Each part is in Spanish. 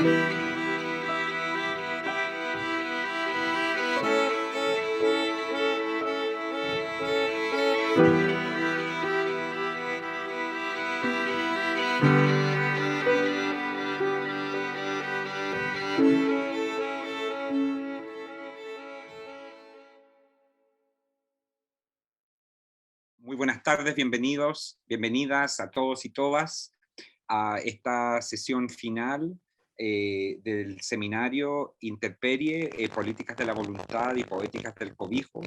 Muy buenas tardes, bienvenidos, bienvenidas a todos y todas a esta sesión final del seminario Interperie, Políticas de la Voluntad y Poéticas del Cobijo.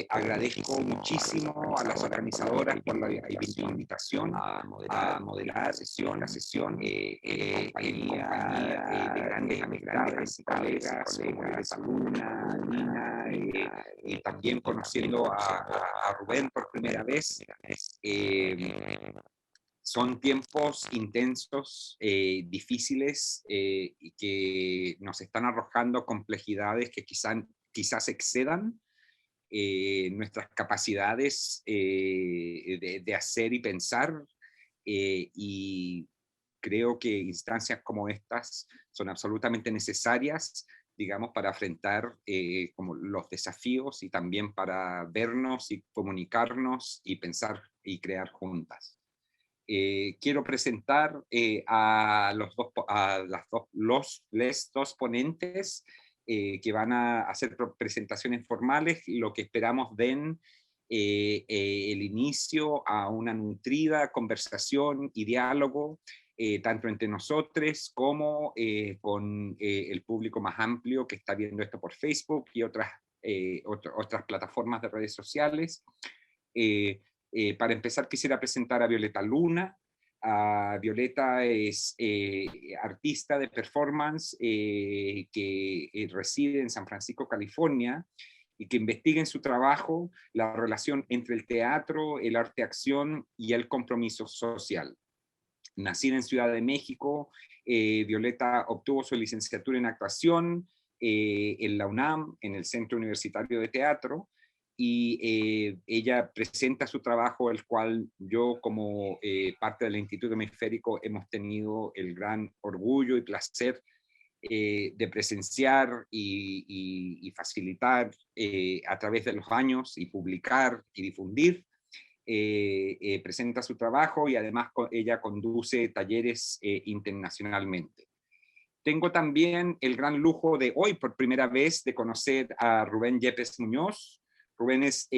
Agradezco muchísimo a las organizadoras por la invitación a moderar la sesión en compañía de grandes amistades y colegas como Teresa Luna, Nina, y también conociendo a Rubén por primera vez. Son tiempos intensos, difíciles, y que nos están arrojando complejidades que quizás excedan nuestras capacidades de hacer y pensar, y creo que instancias como estas son absolutamente necesarias, digamos, para afrontar como los desafíos y también para vernos y comunicarnos y pensar y crear juntas. Quiero presentar les dos ponentes que van a hacer presentaciones formales, lo que esperamos den el inicio a una nutrida conversación y diálogo, tanto entre nosotros como con el público más amplio que está viendo esto por Facebook y otras plataformas de redes sociales. Para empezar, quisiera presentar a Violeta Luna. Violeta es artista de performance que reside en San Francisco, California, y que investiga en su trabajo la relación entre el teatro, el arte-acción y el compromiso social. Nacida en Ciudad de México, Violeta obtuvo su licenciatura en actuación en la UNAM, en el Centro Universitario de Teatro, y ella presenta su trabajo, el cual yo como parte del Instituto Hemisférico hemos tenido el gran orgullo y placer de presenciar y facilitar a través de los años y publicar y difundir. Presenta su trabajo y además ella conduce talleres internacionalmente. Tengo también el gran lujo de hoy, por primera vez, de conocer a Rubén Yepes Muñoz. Rubén es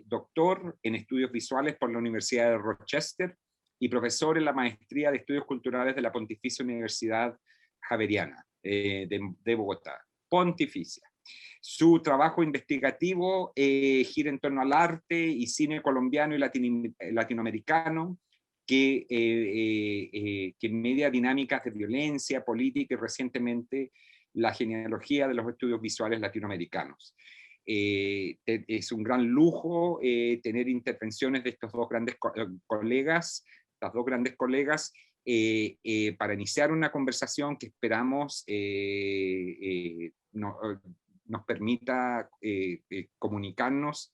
doctor en estudios visuales por la Universidad de Rochester y profesor en la Maestría de Estudios Culturales de la Pontificia Universidad Javeriana de Bogotá. Pontificia. Su trabajo investigativo gira en torno al arte y cine colombiano y latinoamericano, que media dinámicas de violencia, política y recientemente la genealogía de los estudios visuales latinoamericanos. Es un gran lujo tener intervenciones de estos dos grandes colegas, estas dos grandes colegas, para iniciar una conversación que esperamos nos permita comunicarnos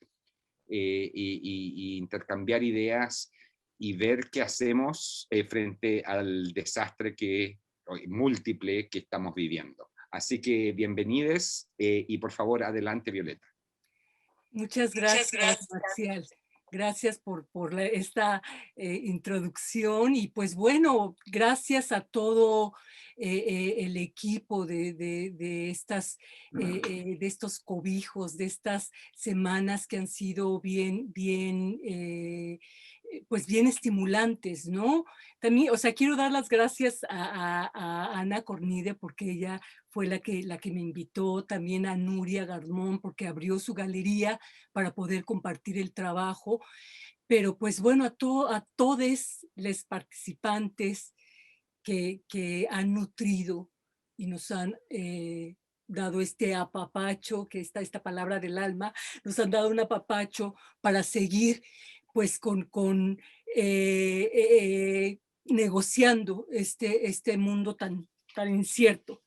y intercambiar ideas y ver qué hacemos frente al desastre múltiple que estamos viviendo. Así que bienvenidos y por favor adelante, Violeta. Muchas gracias, Marcial. Gracias por esta introducción y pues bueno, gracias a todo el equipo de estos cobijos, de estas semanas que han sido pues bien estimulantes, ¿no? También, o sea, quiero dar las gracias a Ana Cornide porque ella fue la que me invitó, también a Nuria Garmón porque abrió su galería para poder compartir el trabajo, pero pues bueno, a todos los participantes que han nutrido y nos han dado este apapacho, que está esta palabra del alma, nos han dado un apapacho para seguir pues negociando este mundo tan incierto.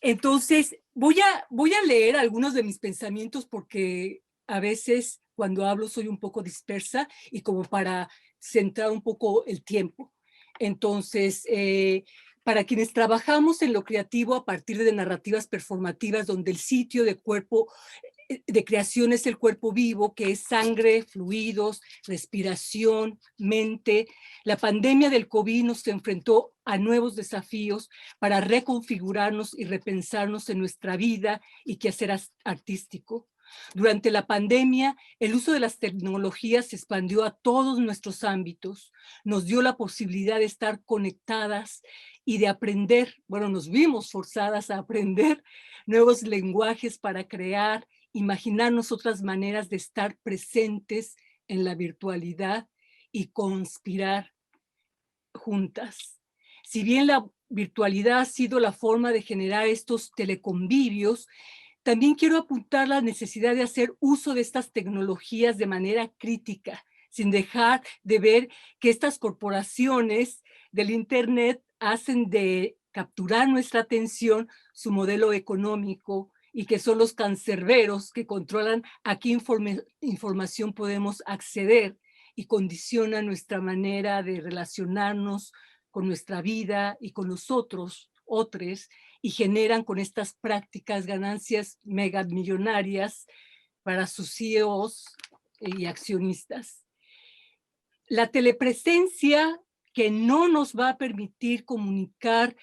Entonces, voy a leer algunos de mis pensamientos porque a veces cuando hablo soy un poco dispersa y como para centrar un poco el tiempo. Entonces, Para quienes trabajamos en lo creativo a partir de narrativas performativas, donde el sitio de creación es el cuerpo vivo, que es sangre, fluidos, respiración, mente. La pandemia del COVID nos enfrentó a nuevos desafíos para reconfigurarnos y repensarnos en nuestra vida y quehacer artístico. Durante la pandemia, el uso de las tecnologías se expandió a todos nuestros ámbitos, nos dio la posibilidad de estar conectadas y de aprender, bueno, nos vimos forzadas a aprender nuevos lenguajes para crear, imaginarnos otras maneras de estar presentes en la virtualidad y conspirar juntas. Si bien la virtualidad ha sido la forma de generar estos teleconvivios, también quiero apuntar la necesidad de hacer uso de estas tecnologías de manera crítica, sin dejar de ver que estas corporaciones del Internet hacen de capturar nuestra atención su modelo económico y que son los cancerberos que controlan a qué información podemos acceder y condicionan nuestra manera de relacionarnos con nuestra vida y con los otros, y generan con estas prácticas ganancias megamillonarias para sus CEOs y accionistas. La telepresencia, que no nos va a permitir comunicar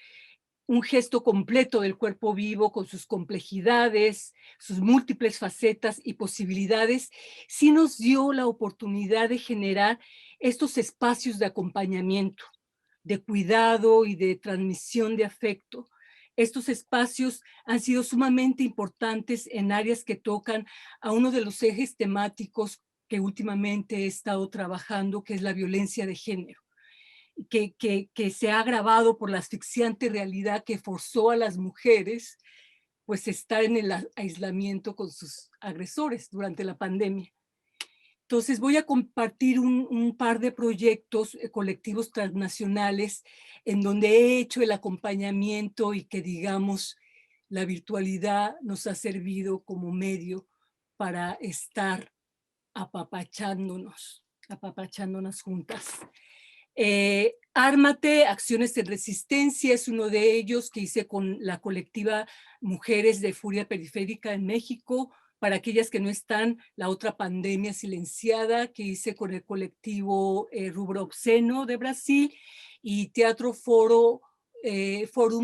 un gesto completo del cuerpo vivo con sus complejidades, sus múltiples facetas y posibilidades, sí nos dio la oportunidad de generar estos espacios de acompañamiento, de cuidado y de transmisión de afecto. Estos espacios han sido sumamente importantes en áreas que tocan a uno de los ejes temáticos que últimamente he estado trabajando, que es la violencia de género, que se ha agravado por la asfixiante realidad que forzó a las mujeres pues estar en el aislamiento con sus agresores durante la pandemia. Entonces voy a compartir un par de proyectos colectivos transnacionales en donde he hecho el acompañamiento y que, digamos, la virtualidad nos ha servido como medio para estar apapachándonos juntas. Ármate, Acciones de Resistencia, es uno de ellos que hice con la colectiva Mujeres de Furia Periférica en México. Para aquellas que no están, La Otra Pandemia Silenciada, que hice con el colectivo Rubro Obsceno de Brasil, y Teatro Forum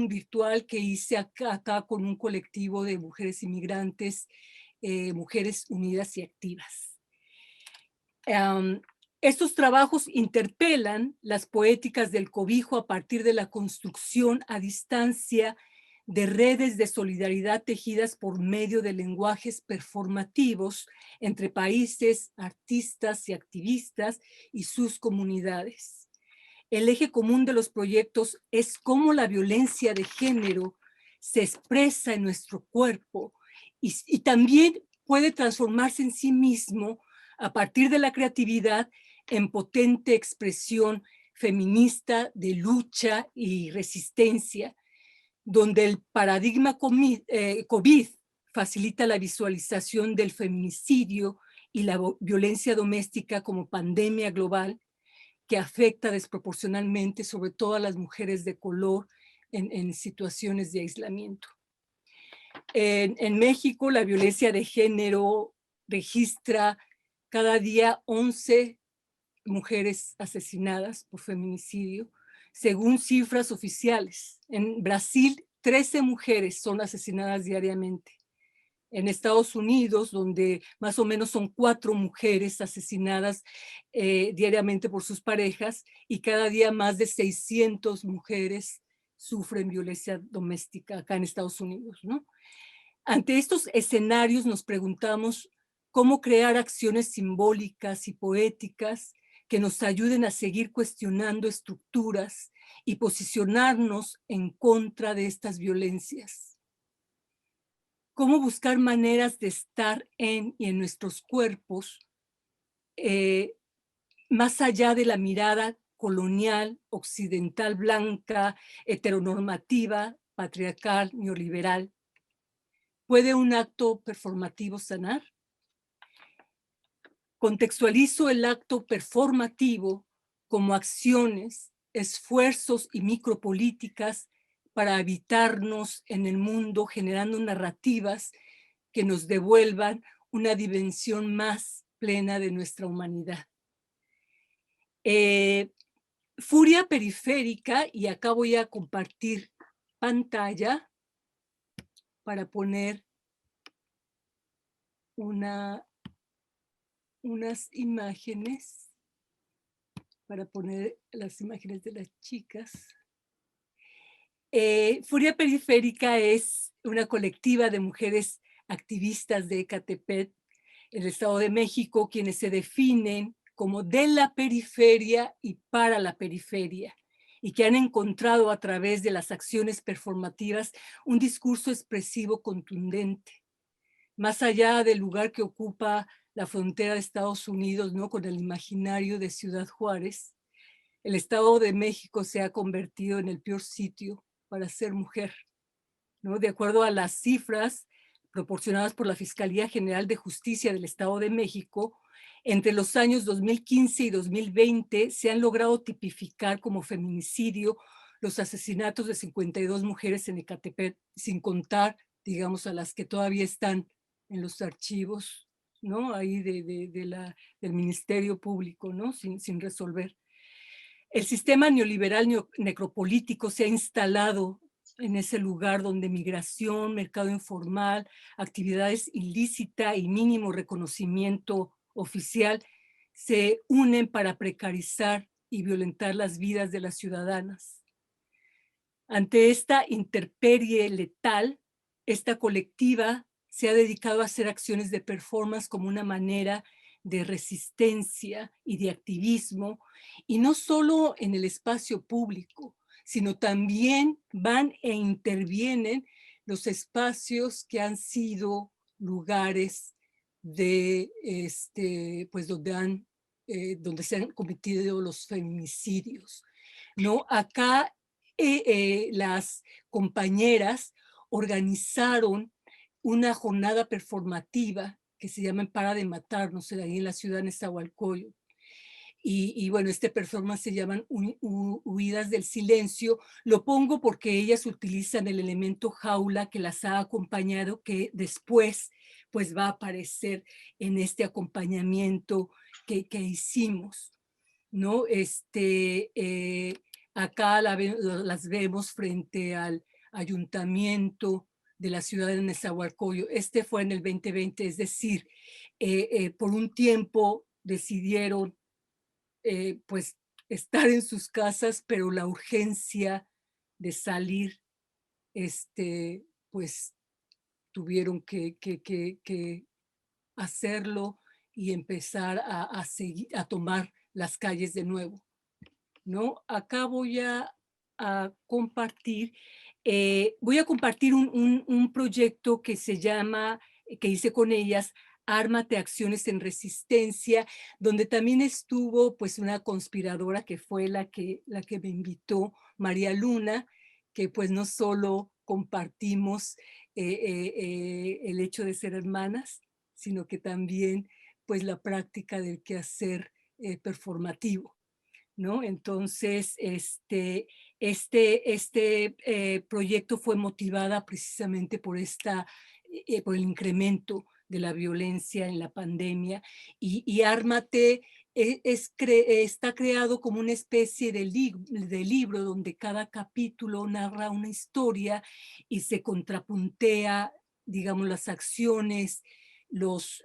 virtual que hice acá con un colectivo de mujeres inmigrantes, Mujeres Unidas y Activas. Estos trabajos interpelan las poéticas del cobijo a partir de la construcción a distancia de redes de solidaridad tejidas por medio de lenguajes performativos entre países, artistas y activistas y sus comunidades. El eje común de los proyectos es cómo la violencia de género se expresa en nuestro cuerpo y también puede transformarse en sí mismo a partir de la creatividad en potente expresión feminista de lucha y resistencia, donde el paradigma COVID facilita la visualización del feminicidio y la violencia doméstica como pandemia global que afecta desproporcionalmente sobre todo a las mujeres de color en situaciones de aislamiento. En México, la violencia de género registra cada día 11 mujeres asesinadas por feminicidio, según cifras oficiales. En Brasil, 13 mujeres son asesinadas diariamente. En Estados Unidos, donde más o menos son 4 mujeres asesinadas diariamente por sus parejas, y cada día más de 600 mujeres sufren violencia doméstica acá en Estados Unidos, ¿no? Ante estos escenarios nos preguntamos cómo crear acciones simbólicas y poéticas que nos ayuden a seguir cuestionando estructuras y posicionarnos en contra de estas violencias. Cómo buscar maneras de estar en y en nuestros cuerpos más allá de la mirada colonial, occidental, blanca, heteronormativa, patriarcal, neoliberal. ¿Puede un acto performativo sanar? Contextualizo el acto performativo como acciones esfuerzos y micropolíticas para habitarnos en el mundo, generando narrativas que nos devuelvan una dimensión más plena de nuestra humanidad. Furia periférica, y acá voy a compartir pantalla para poner unas imágenes, para poner las imágenes de las chicas. Furia Periférica es una colectiva de mujeres activistas de Ecatepec, en el Estado de México, quienes se definen como de la periferia y para la periferia, y que han encontrado a través de las acciones performativas un discurso expresivo contundente, más allá del lugar que ocupa la frontera de Estados Unidos, ¿no?, con el imaginario de Ciudad Juárez. El Estado de México se ha convertido en el peor sitio para ser mujer, ¿no? De acuerdo a las cifras proporcionadas por la Fiscalía General de Justicia del Estado de México, entre los años 2015 y 2020 se han logrado tipificar como feminicidio los asesinatos de 52 mujeres en Ecatepec, sin contar, digamos, a las que todavía están en los archivos, ¿no?, ahí del Ministerio Público, ¿no?, sin resolver. El sistema neoliberal necropolítico se ha instalado en ese lugar donde migración, mercado informal, actividades ilícitas y mínimo reconocimiento oficial se unen para precarizar y violentar las vidas de las ciudadanas. Ante esta intemperie letal, esta colectiva se ha dedicado a hacer acciones de performance como una manera de resistencia y de activismo, y no solo en el espacio público, sino también van e intervienen los espacios que han sido lugares de, pues donde se han cometido los feminicidios, ¿no? Acá las compañeras organizaron una jornada performativa que se llama Para de Matarnos, ahí en la ciudad de Nezahualcóyotl. Y bueno, este performance se llaman Huidas del Silencio. Lo pongo porque ellas utilizan el elemento jaula que las ha acompañado, que después pues va a aparecer en este acompañamiento que hicimos, ¿no? Acá las vemos frente al ayuntamiento de la ciudad de Nezahualcóyotl. Este fue en el 2020, es decir, por un tiempo decidieron pues estar en sus casas, pero la urgencia de salir, pues tuvieron que hacerlo y empezar a seguir, a tomar las calles de nuevo, ¿no? Acá voy a compartir, un proyecto que se llama, que hice con ellas, Ármate Acciones en Resistencia, donde también estuvo pues una conspiradora que fue la que me invitó, María Luna, que pues no solo compartimos el hecho de ser hermanas, sino que también pues la práctica del quehacer performativo, ¿no? Entonces, proyecto fue motivada precisamente por por el incremento de la violencia en la pandemia, y Ármate está creado como una especie de libro donde cada capítulo narra una historia y se contrapuntea, digamos, las acciones, los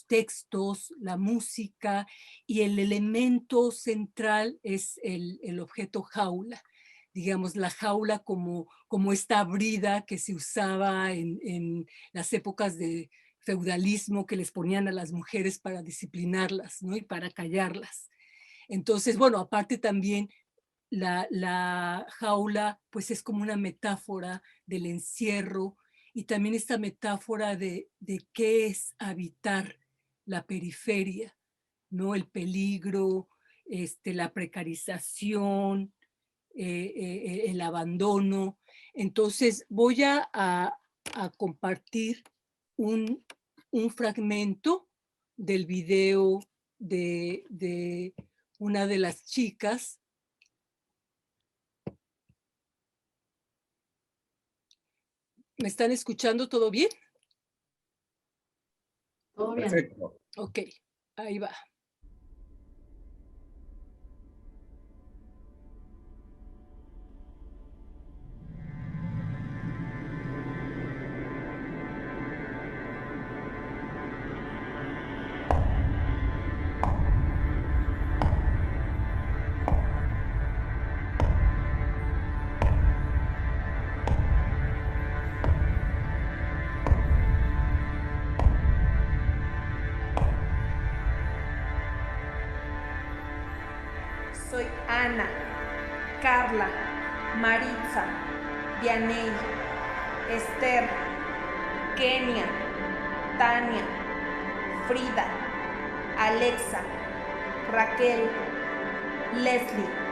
textos, la música, y el elemento central es el objeto jaula. Digamos, la jaula como esta brida que se usaba en las épocas de feudalismo, que les ponían a las mujeres para disciplinarlas, ¿no?, y para callarlas. Entonces, bueno, aparte también la jaula pues es como una metáfora del encierro, y también esta metáfora de qué es habitar la periferia, ¿no? El peligro, la precarización, el abandono. Entonces voy a compartir un fragmento del video de una de las chicas. ¿Me están escuchando todo bien? Todo bien. Perfecto. Ok, ahí va. Soy Ana, Carla, Maritza, Dianey, Esther, Kenia, Tania, Frida, Alexa, Raquel, Leslie.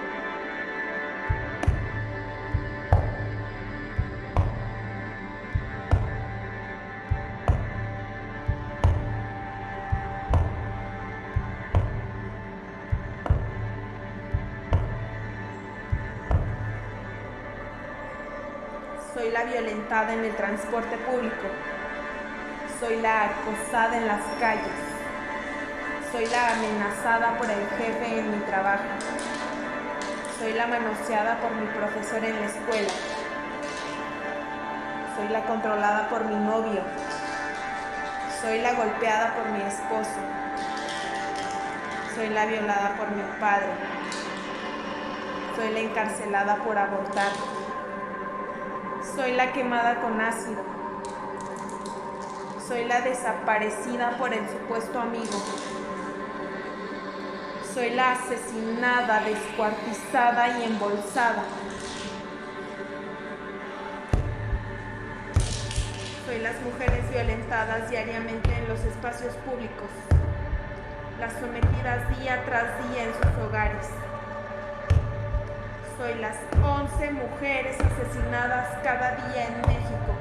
Soy la violentada en el transporte público. Soy la acosada en las calles. Soy la amenazada por el jefe en mi trabajo. Soy la manoseada por mi profesor en la escuela. Soy la controlada por mi novio. Soy la golpeada por mi esposo. Soy la violada por mi padre. Soy la encarcelada por abortar. Soy la quemada con ácido. Soy la desaparecida por el supuesto amigo. Soy la asesinada, descuartizada y embolsada. Soy las mujeres violentadas diariamente en los espacios públicos, las sometidas día tras día en sus hogares. Soy las 11 mujeres asesinadas cada día en México.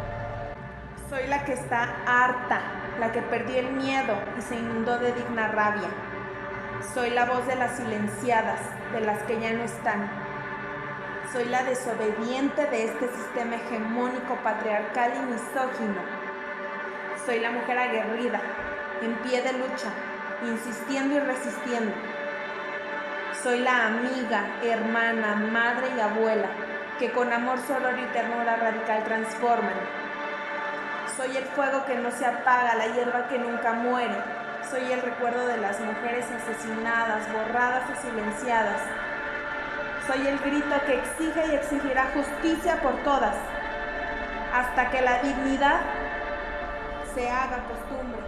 Soy la que está harta, la que perdió el miedo y se inundó de digna rabia. Soy la voz de las silenciadas, de las que ya no están. Soy la desobediente de este sistema hegemónico, patriarcal y misógino. Soy la mujer aguerrida, en pie de lucha, insistiendo y resistiendo. Soy la amiga, hermana, madre y abuela, que con amor, soror y ternura radical transforman. Soy el fuego que no se apaga, la hierba que nunca muere. Soy el recuerdo de las mujeres asesinadas, borradas y silenciadas. Soy el grito que exige y exigirá justicia por todas, hasta que la dignidad se haga costumbre.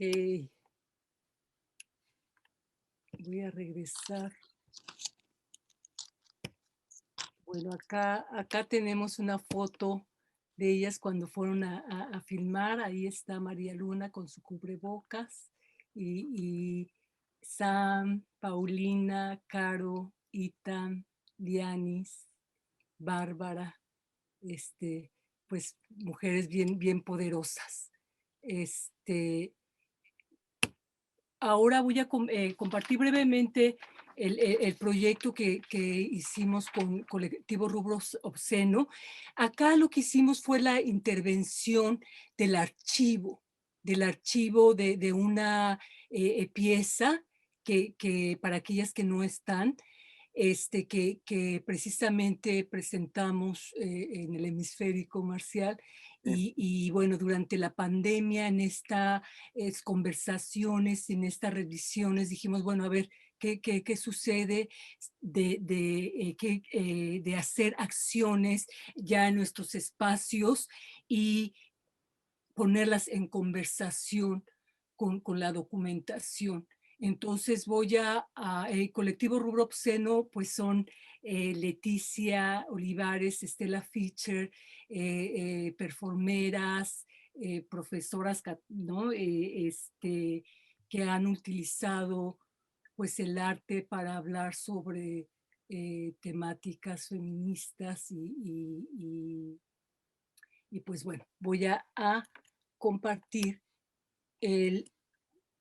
Ok. Voy a regresar. Bueno, acá tenemos una foto de ellas cuando fueron a filmar. Ahí está María Luna con su cubrebocas y Sam, Paulina, Caro, Itan, Dianis, Bárbara, pues mujeres bien poderosas. Ahora voy a compartir brevemente el proyecto que hicimos con Colectivo Rubros Obsceno. Acá lo que hicimos fue la intervención del archivo de una pieza que para aquellas que no están, que precisamente presentamos en el hemisférico, Marcial. Y bueno, durante la pandemia, en estas conversaciones, en estas revisiones, dijimos, bueno, a ver, ¿qué sucede de hacer acciones ya en nuestros espacios y ponerlas en conversación con la documentación? Entonces el colectivo Rubro Obsceno, pues son Leticia Olivares, Estela Fischer, performeras, profesoras, ¿no? Que han utilizado pues el arte para hablar sobre temáticas feministas y pues bueno, voy a compartir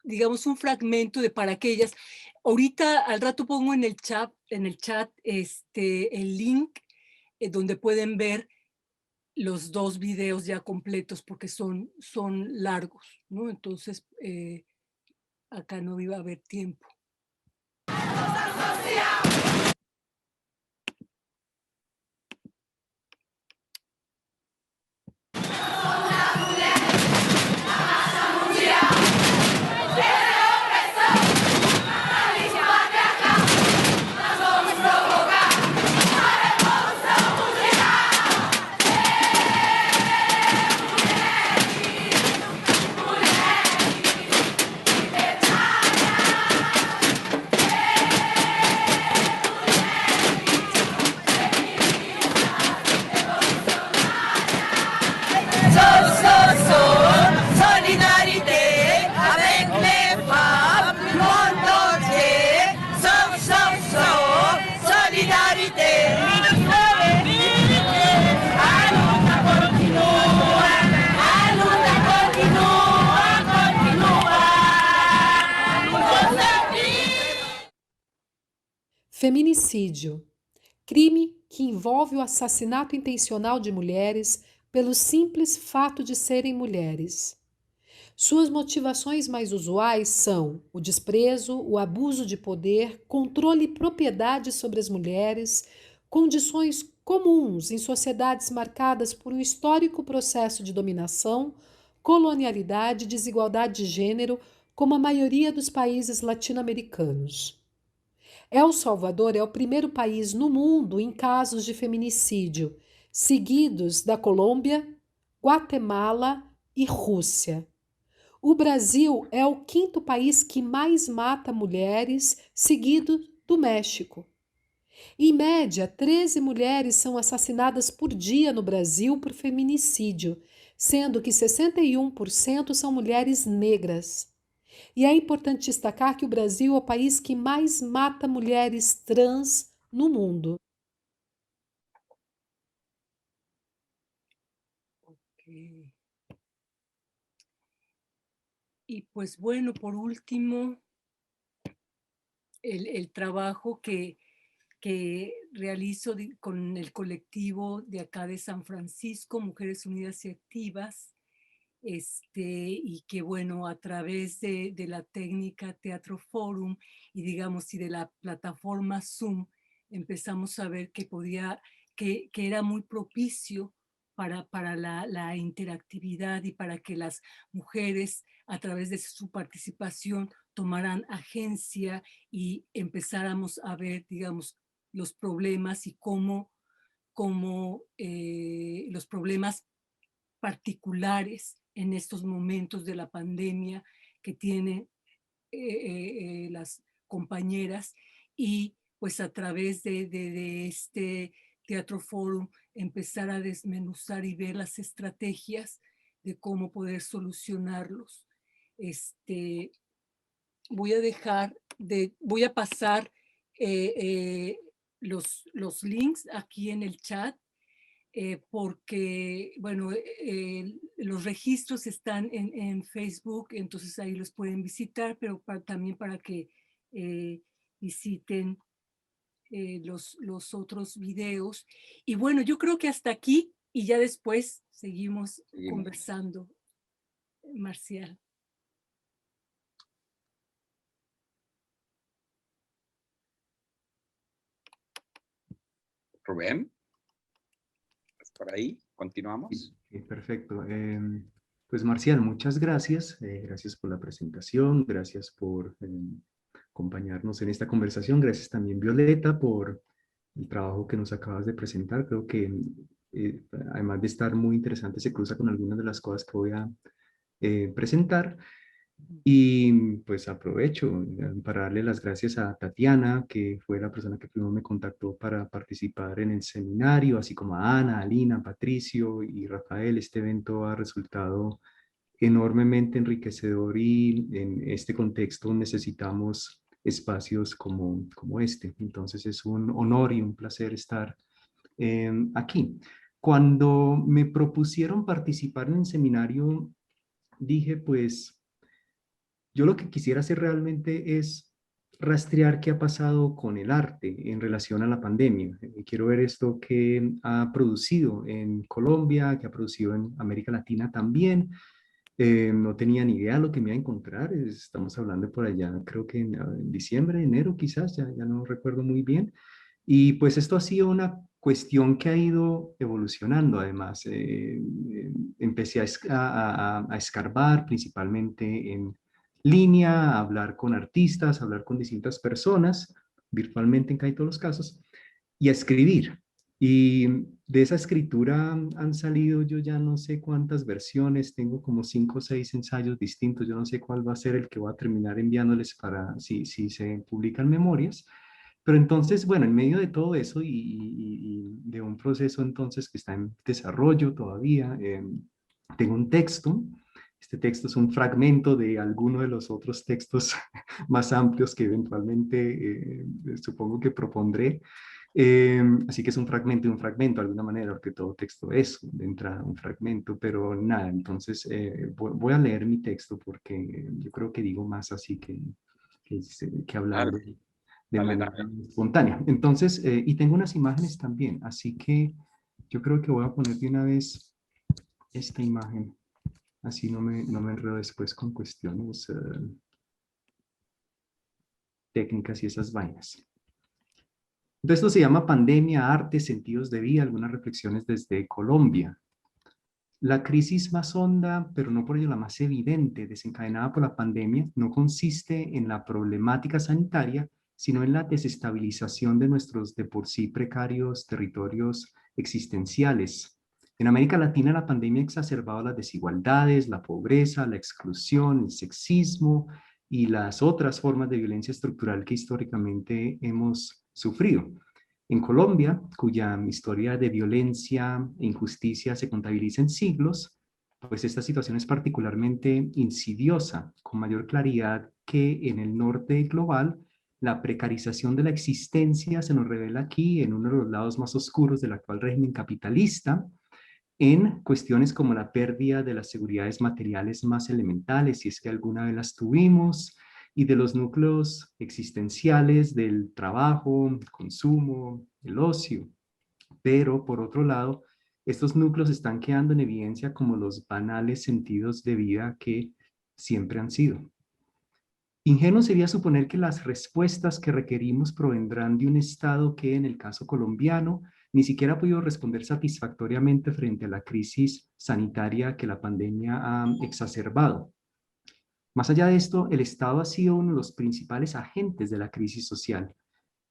digamos, un fragmento de para aquellas. Ahorita al rato pongo en el chat el link donde pueden ver los 2 videos ya completos porque son largos, ¿no? Entonces, acá no iba a haber tiempo. Feminicídio, crime que envolve o assassinato intencional de mulheres pelo simples fato de serem mulheres. Suas motivações mais usuais são o desprezo, o abuso de poder, controle e propriedade sobre as mulheres, condições comuns em sociedades marcadas por um histórico processo de dominação, colonialidade e desigualdade de gênero, como a maioria dos países latino-americanos. El Salvador é o primeiro país no mundo em casos de feminicídio, seguidos da Colômbia, Guatemala e Rússia. O Brasil é o 5º país que mais mata mulheres, seguido do México. Em média, 13 mulheres são assassinadas por dia no Brasil por feminicídio, sendo que 61% são mulheres negras. E é importante destacar que o Brasil é o país que mais mata mulheres trans no mundo. Okay. Y pues bueno, por último, el trabajo que realizo con el colectivo de acá de San Francisco, Mujeres Unidas y Activas, y que bueno, a través de la técnica Teatro Forum y digamos y de la plataforma Zoom, empezamos a ver que era muy propicio para la interactividad y para que las mujeres a través de su participación tomaran agencia y empezáramos a ver, digamos, los problemas y cómo los problemas particulares en estos momentos de la pandemia que tienen las compañeras y pues a través de este Teatro Forum empezar a desmenuzar y ver las estrategias de cómo poder solucionarlos. Voy a pasar los links aquí en el chat porque, bueno, los registros están en Facebook, entonces ahí los pueden visitar, pero también para que visiten los otros videos. Y bueno, yo creo que hasta aquí y ya después seguimos conversando, Marcial. Rubén, ¿estás por ahí? ¿Continuamos? Sí, perfecto. Pues Marcial, muchas gracias. Gracias por la presentación, gracias por acompañarnos en esta conversación. Gracias también, Violeta, por el trabajo que nos acabas de presentar. Creo que además de estar muy interesante, se cruza con algunas de las cosas que voy a presentar. Y pues aprovecho para darle las gracias a Tatiana, que fue la persona que primero me contactó para participar en el seminario, así como a Ana, a Lina, a Patricio y Rafael. Este evento ha resultado enormemente enriquecedor y en este contexto necesitamos espacios como este. Entonces es un honor y un placer estar aquí. Cuando me propusieron participar en el seminario, dije pues yo lo que quisiera hacer realmente es rastrear qué ha pasado con el arte en relación a la pandemia. Quiero ver esto que ha producido en Colombia, que ha producido en América Latina también. No tenía ni idea de lo que me iba a encontrar. Estamos hablando por allá, creo que en diciembre, enero quizás, ya no recuerdo muy bien. Y pues esto ha sido una cuestión que ha ido evolucionando además. Empecé a escarbar principalmente en línea, a hablar con artistas, a hablar con distintas personas, virtualmente en casi todos los casos, y a escribir. Y de esa escritura han salido yo ya no sé cuántas versiones, tengo como 5 o 6 ensayos distintos, yo no sé cuál va a ser el que voy a terminar enviándoles para si se publican memorias. Pero entonces, bueno, en medio de todo eso y de un proceso entonces que está en desarrollo todavía, tengo un texto. Este texto es un fragmento de alguno de los otros textos más amplios que eventualmente supongo que propondré. Así que es un fragmento de un fragmento de alguna manera, porque todo texto es de entrada un fragmento, pero nada, entonces voy a leer mi texto porque yo creo que digo más así que hablando de manera espontánea. Entonces, y tengo unas imágenes también, así que yo creo que voy a poner de una vez esta imagen, así no me enredo después con cuestiones técnicas y esas vainas. Entonces, esto se llama Pandemia, Arte, Sentidos de Vida, algunas reflexiones desde Colombia. La crisis más honda, pero no por ello la más evidente, desencadenada por la pandemia, no consiste en la problemática sanitaria, sino en la desestabilización de nuestros de por sí precarios territorios existenciales. En América Latina la pandemia ha exacerbado las desigualdades, la pobreza, la exclusión, el sexismo y las otras formas de violencia estructural que históricamente hemos sufrido. En Colombia, cuya historia de violencia e injusticia se contabiliza en siglos, pues esta situación es particularmente insidiosa, con mayor claridad que en el norte global. La precarización de la existencia se nos revela aquí en uno de los lados más oscuros del actual régimen capitalista, en cuestiones como la pérdida de las seguridades materiales más elementales, si es que alguna vez las tuvimos, y de los núcleos existenciales del trabajo, el consumo, el ocio. Pero, por otro lado, estos núcleos están quedando en evidencia como los banales sentidos de vida que siempre han sido. Ingenuo sería suponer que las respuestas que requerimos provendrán de un Estado que, en el caso colombiano, ni siquiera ha podido responder satisfactoriamente frente a la crisis sanitaria que la pandemia ha exacerbado. Más allá de esto, el Estado ha sido uno de los principales agentes de la crisis social.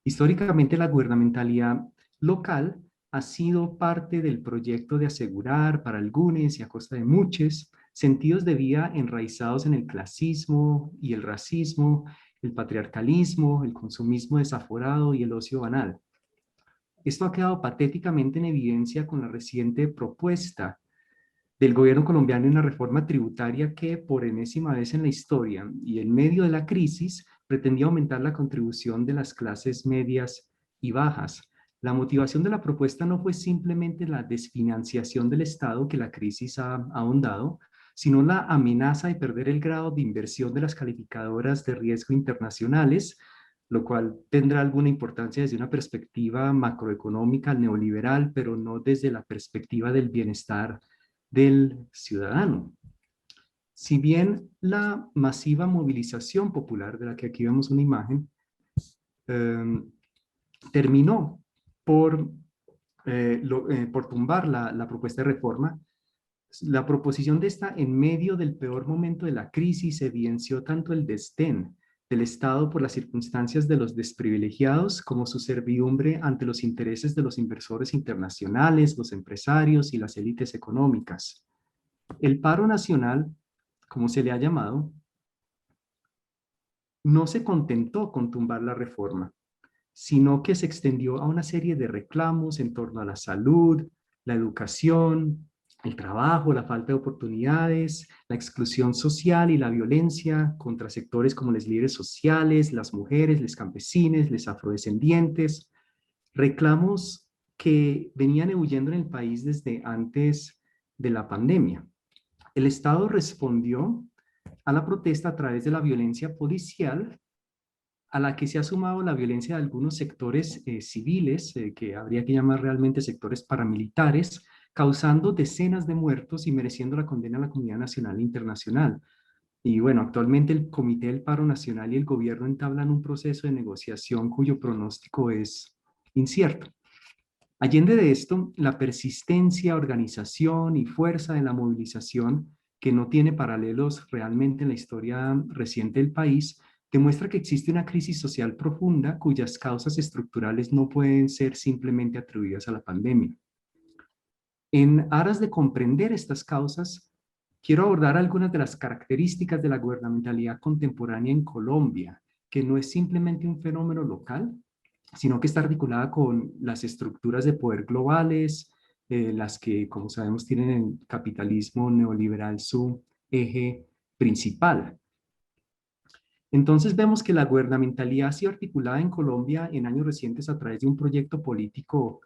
Históricamente, la gubernamentalidad local ha sido parte del proyecto de asegurar para algunos y a costa de muchos sentidos de vida enraizados en el clasismo y el racismo, el patriarcalismo, el consumismo desaforado y el ocio banal. Esto ha quedado patéticamente en evidencia con la reciente propuesta del gobierno colombiano en una reforma tributaria que por enésima vez en la historia y en medio de la crisis pretendía aumentar la contribución de las clases medias y bajas. La motivación de la propuesta no fue simplemente la desfinanciación del Estado que la crisis ha ahondado, sino la amenaza de perder el grado de inversión de las calificadoras de riesgo internacionales, lo cual tendrá alguna importancia desde una perspectiva macroeconómica neoliberal, pero no desde la perspectiva del bienestar del ciudadano. Si bien la masiva movilización popular, de la que aquí vemos una imagen, terminó por por tumbar la propuesta de reforma. La proposición de esta, en medio del peor momento de la crisis, evidenció tanto el desdén del Estado por las circunstancias de los desprivilegiados como su servidumbre ante los intereses de los inversores internacionales, los empresarios y las élites económicas. El paro nacional, como se le ha llamado, no se contentó con tumbar la reforma, sino que se extendió a una serie de reclamos en torno a la salud, la educación, el trabajo, la falta de oportunidades, la exclusión social y la violencia contra sectores como los líderes sociales, las mujeres, los campesinos, los afrodescendientes, reclamos que venían huyendo en el país desde antes de la pandemia. El Estado respondió a la protesta a través de la violencia policial, a la que se ha sumado la violencia de algunos sectores civiles, que habría que llamar realmente sectores paramilitares, causando decenas de muertos y mereciendo la condena a la comunidad nacional e internacional. Y bueno, actualmente el Comité del Paro Nacional y el gobierno entablan un proceso de negociación cuyo pronóstico es incierto. Allende de esto, la persistencia, organización y fuerza de la movilización, que no tiene paralelos realmente en la historia reciente del país, demuestra que existe una crisis social profunda cuyas causas estructurales no pueden ser simplemente atribuidas a la pandemia. En aras de comprender estas causas, quiero abordar algunas de las características de la gubernamentalidad contemporánea en Colombia, que no es simplemente un fenómeno local, sino que está articulada con las estructuras de poder globales, las que, como sabemos, tienen el capitalismo neoliberal su eje principal. Entonces vemos que la gubernamentalidad ha sido articulada en Colombia en años recientes a través de un proyecto político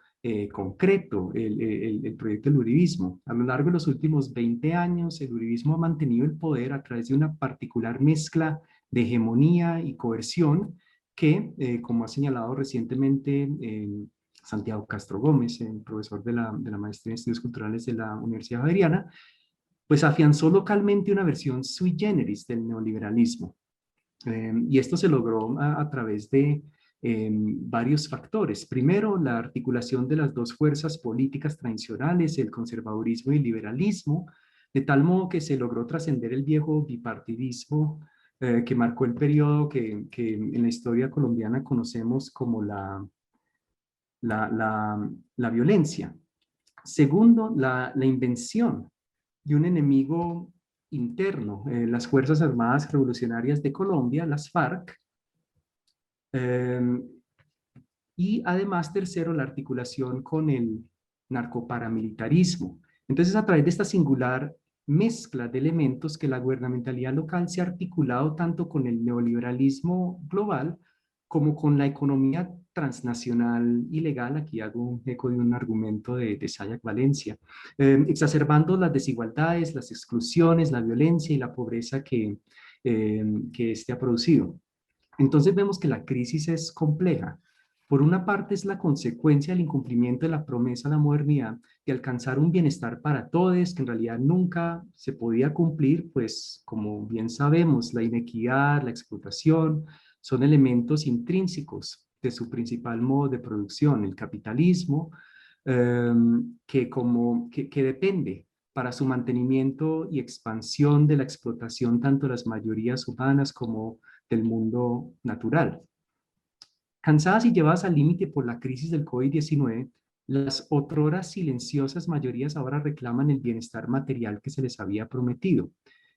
concreto, el proyecto del uribismo. A lo largo de los últimos 20 años, el uribismo ha mantenido el poder a través de una particular mezcla de hegemonía y coerción que, como ha señalado recientemente Santiago Castro Gómez, el profesor de la maestría en estudios culturales de la Universidad Javeriana, pues afianzó localmente una versión sui generis del neoliberalismo. Y esto se logró a través de varios factores. Primero, la articulación de las dos fuerzas políticas tradicionales, el conservadurismo y el liberalismo, de tal modo que se logró trascender el viejo bipartidismo que marcó el periodo que en la historia colombiana conocemos como la violencia. Segundo, la invención de un enemigo interno, las Fuerzas Armadas Revolucionarias de Colombia, las FARC, y además, tercero, la articulación con el narcoparamilitarismo. Entonces, a través de esta singular mezcla de elementos que la gubernamentalidad local se ha articulado tanto con el neoliberalismo global como con la economía transnacional ilegal, aquí hago un eco de un argumento de Sayak Valencia, exacerbando las desigualdades, las exclusiones, la violencia y la pobreza que este ha producido. Entonces vemos que la crisis es compleja. Por una parte es la consecuencia del incumplimiento de la promesa a la modernidad de alcanzar un bienestar para todos, que en realidad nunca se podía cumplir, pues como bien sabemos, la inequidad, la explotación, son elementos intrínsecos de su principal modo de producción, el capitalismo, que depende para su mantenimiento y expansión de la explotación tanto de las mayorías humanas como del mundo natural. Cansadas y llevadas al límite por la crisis del COVID-19, las otrora silenciosas mayorías ahora reclaman el bienestar material que se les había prometido.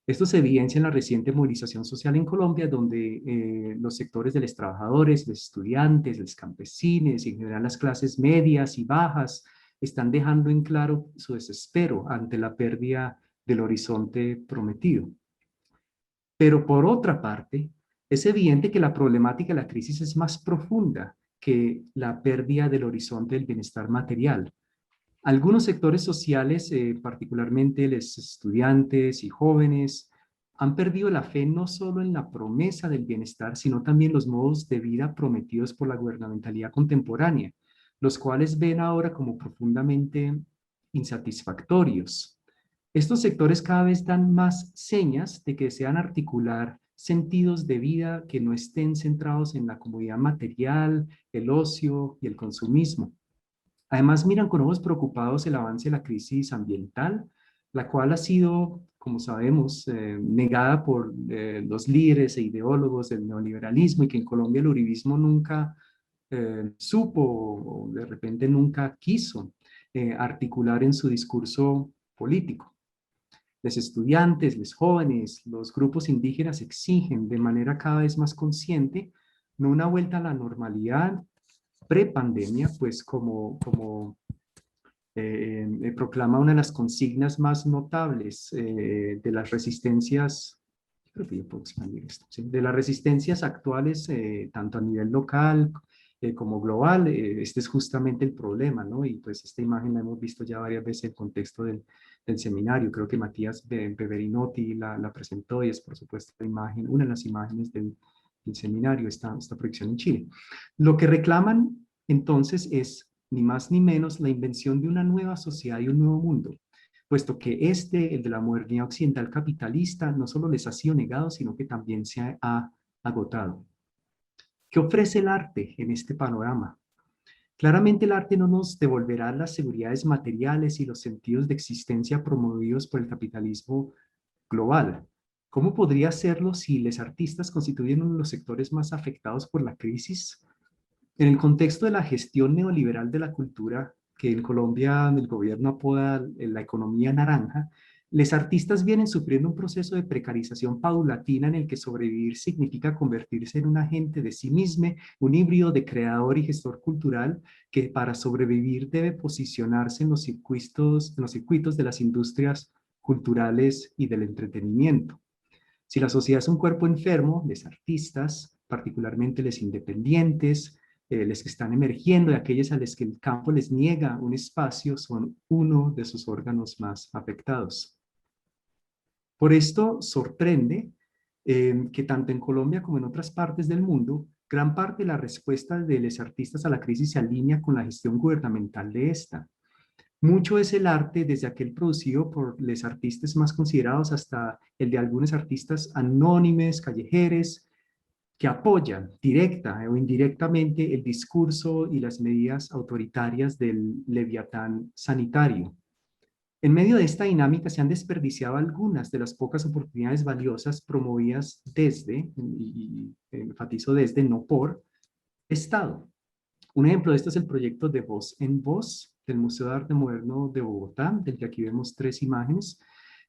Esto se evidencia en la reciente movilización social en Colombia, donde los sectores de los trabajadores, los estudiantes, los campesinos y en general las clases medias y bajas están dejando en claro su desespero ante la pérdida del horizonte prometido. Pero por otra parte, es evidente que la problemática de la crisis es más profunda que la pérdida del horizonte del bienestar material. Algunos sectores sociales, particularmente los estudiantes y jóvenes, han perdido la fe no solo en la promesa del bienestar, sino también los modos de vida prometidos por la gubernamentalidad contemporánea, los cuales ven ahora como profundamente insatisfactorios. Estos sectores cada vez dan más señas de que desean articular sentidos de vida que no estén centrados en la comodidad material, el ocio y el consumismo. Además, miran con ojos preocupados el avance de la crisis ambiental, la cual ha sido, como sabemos, negada por los líderes e ideólogos del neoliberalismo, y que en Colombia el uribismo nunca supo o de repente nunca quiso articular en su discurso político. Los estudiantes, los jóvenes, los grupos indígenas exigen de manera cada vez más consciente no una vuelta a la normalidad pre-pandemia, pues como proclama una de las consignas más notables de las resistencias, creo que yo puedo expandir esto, ¿sí? De las resistencias actuales, tanto a nivel local como global. Este es justamente el problema, ¿no? Y pues esta imagen la hemos visto ya varias veces en el contexto del seminario. Creo que Matías Beverinotti la presentó, y es por supuesto la imagen, una de las imágenes del seminario, esta proyección en Chile. Lo que reclaman entonces es ni más ni menos la invención de una nueva sociedad y un nuevo mundo, puesto que el de la modernidad occidental capitalista, no solo les ha sido negado, sino que también se ha agotado. ¿Qué ofrece el arte en este panorama? Claramente el arte no nos devolverá las seguridades materiales y los sentidos de existencia promovidos por el capitalismo global. ¿Cómo podría hacerlo si los artistas constituyen uno de los sectores más afectados por la crisis? En el contexto de la gestión neoliberal de la cultura, que en Colombia el gobierno apoda la economía naranja, los artistas vienen sufriendo un proceso de precarización paulatina en el que sobrevivir significa convertirse en un agente de sí mismo, un híbrido de creador y gestor cultural que para sobrevivir debe posicionarse en los circuitos de las industrias culturales y del entretenimiento. Si la sociedad es un cuerpo enfermo, los artistas, particularmente los independientes, los que están emergiendo y aquellos a los que el campo les niega un espacio, son uno de sus órganos más afectados. Por esto sorprende que tanto en Colombia como en otras partes del mundo, gran parte de la respuesta de los artistas a la crisis se alinea con la gestión gubernamental de esta. Mucho es el arte, desde aquel producido por los artistas más considerados hasta el de algunos artistas anónimos, callejeros, que apoyan directa o indirectamente el discurso y las medidas autoritarias del leviatán sanitario. En medio de esta dinámica se han desperdiciado algunas de las pocas oportunidades valiosas promovidas desde, y enfatizo desde, no por, Estado. Un ejemplo de esto es el proyecto de Voz en Voz del Museo de Arte Moderno de Bogotá, del que aquí vemos 3 imágenes,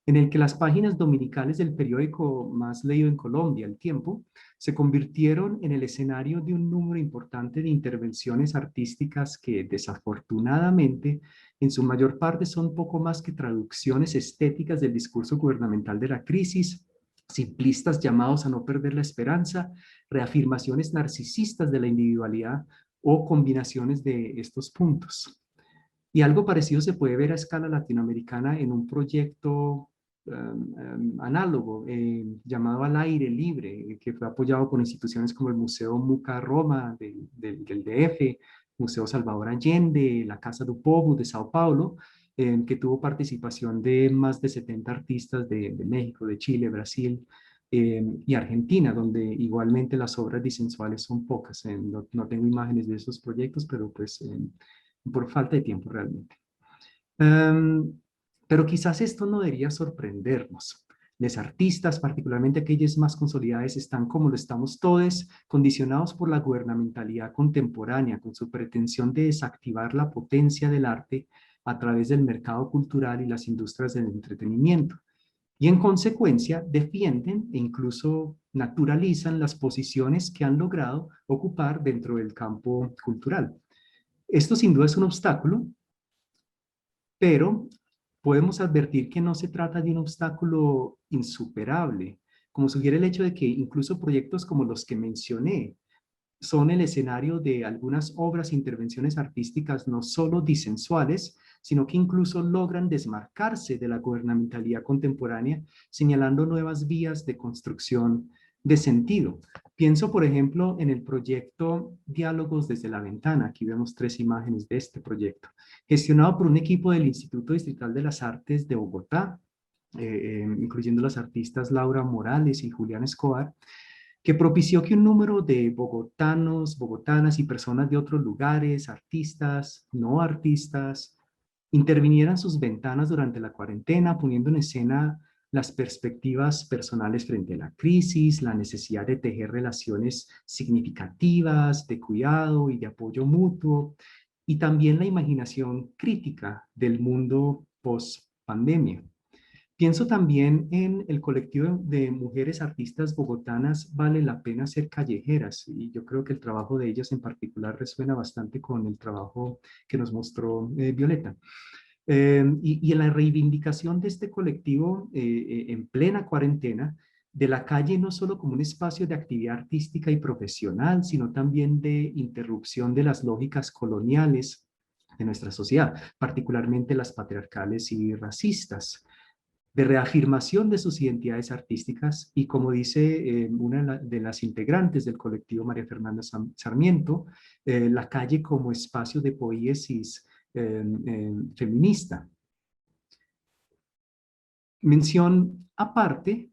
en el que las páginas dominicales del periódico más leído en Colombia, El Tiempo, se convirtieron en el escenario de un número importante de intervenciones artísticas que desafortunadamente en su mayor parte son poco más que traducciones estéticas del discurso gubernamental de la crisis, simplistas llamados a no perder la esperanza, reafirmaciones narcisistas de la individualidad o combinaciones de estos puntos. Y algo parecido se puede ver a escala latinoamericana en un proyecto análogo llamado Al Aire Libre, que fue apoyado por instituciones como el Museo Muca Roma del DF, Museo Salvador Allende, la Casa do Povo de Sao Paulo, que tuvo participación de más de 70 artistas de México, de Chile, Brasil y Argentina, donde igualmente las obras disensuales son pocas. No tengo imágenes de esos proyectos, pero pues por falta de tiempo realmente. Pero quizás esto no debería sorprendernos. Los artistas, particularmente aquellos más consolidados, están como lo estamos todos, condicionados por la gubernamentalidad contemporánea, con su pretensión de desactivar la potencia del arte a través del mercado cultural y las industrias del entretenimiento. Y en consecuencia defienden e incluso naturalizan las posiciones que han logrado ocupar dentro del campo cultural. Esto sin duda es un obstáculo, pero podemos advertir que no se trata de un obstáculo insuperable, como sugiere el hecho de que incluso proyectos como los que mencioné son el escenario de algunas obras e intervenciones artísticas no solo disensuales, sino que incluso logran desmarcarse de la gubernamentalidad contemporánea, señalando nuevas vías de construcción de sentido. Pienso, por ejemplo, en el proyecto Diálogos desde la Ventana. Aquí vemos 3 imágenes de este proyecto, gestionado por un equipo del Instituto Distrital de las Artes de Bogotá, incluyendo las artistas Laura Morales y Julián Escobar, que propició que un número de bogotanos, bogotanas y personas de otros lugares, artistas, no artistas, intervinieran sus ventanas durante la cuarentena, poniendo en escena las perspectivas personales frente a la crisis, la necesidad de tejer relaciones significativas, de cuidado y de apoyo mutuo, y también la imaginación crítica del mundo post-pandemia. Pienso también en el colectivo de mujeres artistas bogotanas Vale la Pena Ser Callejeras, y yo creo que el trabajo de ellas en particular resuena bastante con el trabajo que nos mostró Violeta. Y en la reivindicación de este colectivo en plena cuarentena, de la calle no solo como un espacio de actividad artística y profesional, sino también de interrupción de las lógicas coloniales de nuestra sociedad, particularmente las patriarcales y racistas, de reafirmación de sus identidades artísticas y, como dice una de las integrantes del colectivo, María Fernanda Sarmiento, la calle como espacio de poiesis feminista. Mención aparte